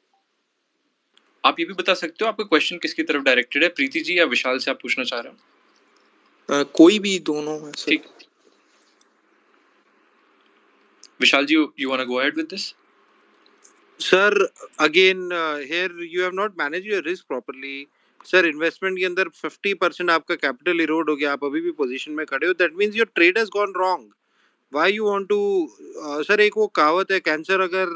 आप ये भी बता सकते हो आपका क्वेश्चन किसकी तरफ डायरेक्टेड है, प्रीति जी या विशाल से आप पूछना चाह रहे हो? कोई भी, दोनों में सर. ठीक. विशाल जी, you want to go ahead with this? Sir, again here you have not managed your risk properly. Sir investment के अंदर 50% आपका कैपिटल इरोड हो गया, आप अभी भी पोजीशन में खड़े हो. That means your trade has gone wrong. Why you want to sir, एक वो कहावत है, कैंसर अगर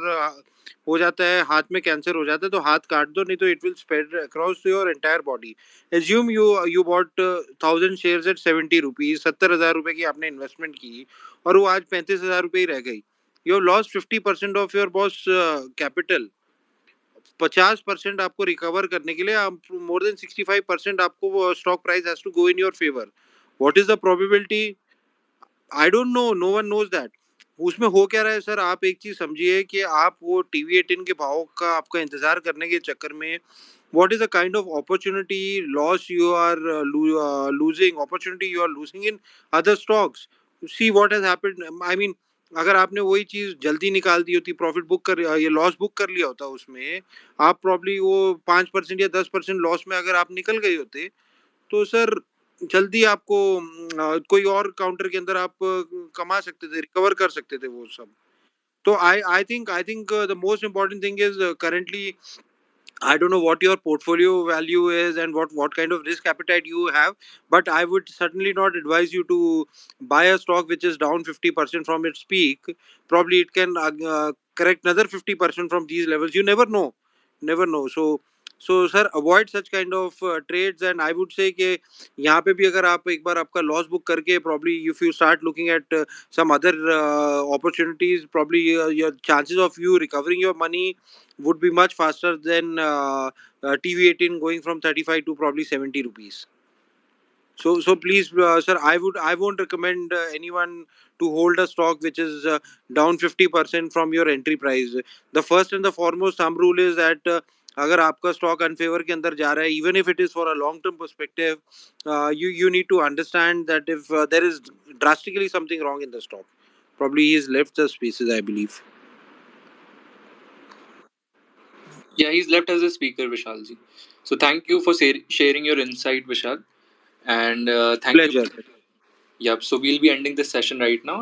हो जाता है, हाथ में कैंसर हो जाता है तो हाथ काट दो, नहीं तो it will spread across to your entire body. Assume you bought 1000 shares at 70 rupees. 70,000 रुपए की आपने इन्वेस्टमेंट की और वो आज 35,000 रुपए ही रह गई. You have lost 50% of your boss capital. 50% आपको रिकवर करने के लिए मोर देन 65% आपको stock price has to go in your favour. What is the probability? I don't know. No one knows that. उसमें हो क्या रहा है सर, आप एक चीज समझिए कि आप वो TV18 के भाव का आपका इंतजार करने के चक्कर में what is the kind of opportunity loss you are losing, opportunity you are losing in other stocks. See what has happened. I mean, अगर आपने वही चीज जल्दी निकाल दी होती, प्रॉफिट बुक कर ये लॉस बुक कर लिया होता, उसमें आप प्रॉब्ली वो 5% या 10% लॉस में अगर आप निकल गए होते, तो सर जल्दी आपको कोई और काउंटर के अंदर आप कमा सकते थे, रिकवर कर सकते थे वो सब. तो I think the most important thing is currently I don't know what your portfolio value is and what kind of risk appetite you have, but I would certainly not advise you to buy a stock which is down 50% from its peak. Probably it can correct another 50% from these levels. You never know, never know. So sir, avoid such kind of trades. And I would say कि यहाँ पे भी अगर आप एक बार आपका loss book करके probably if you start looking at some other opportunities, probably your chances of you recovering your money would be much faster than TV18 going from 35 to probably 70 rupees. So please, sir, I won't recommend anyone to hold a stock which is down 50% from your entry price. The first and the foremost thumb rule is that अगर आपका stock unfavour के अंदर जा रहा है, even if it is for a long term perspective, you need to understand that if there is drastically something wrong in the stock, probably he's left the spaces, I believe. Yeah, he's left as a speaker, Vishal ji. So thank you for sharing your insight, Vishal. And thank Pleasure. you. Yep. So we'll be ending this session right now.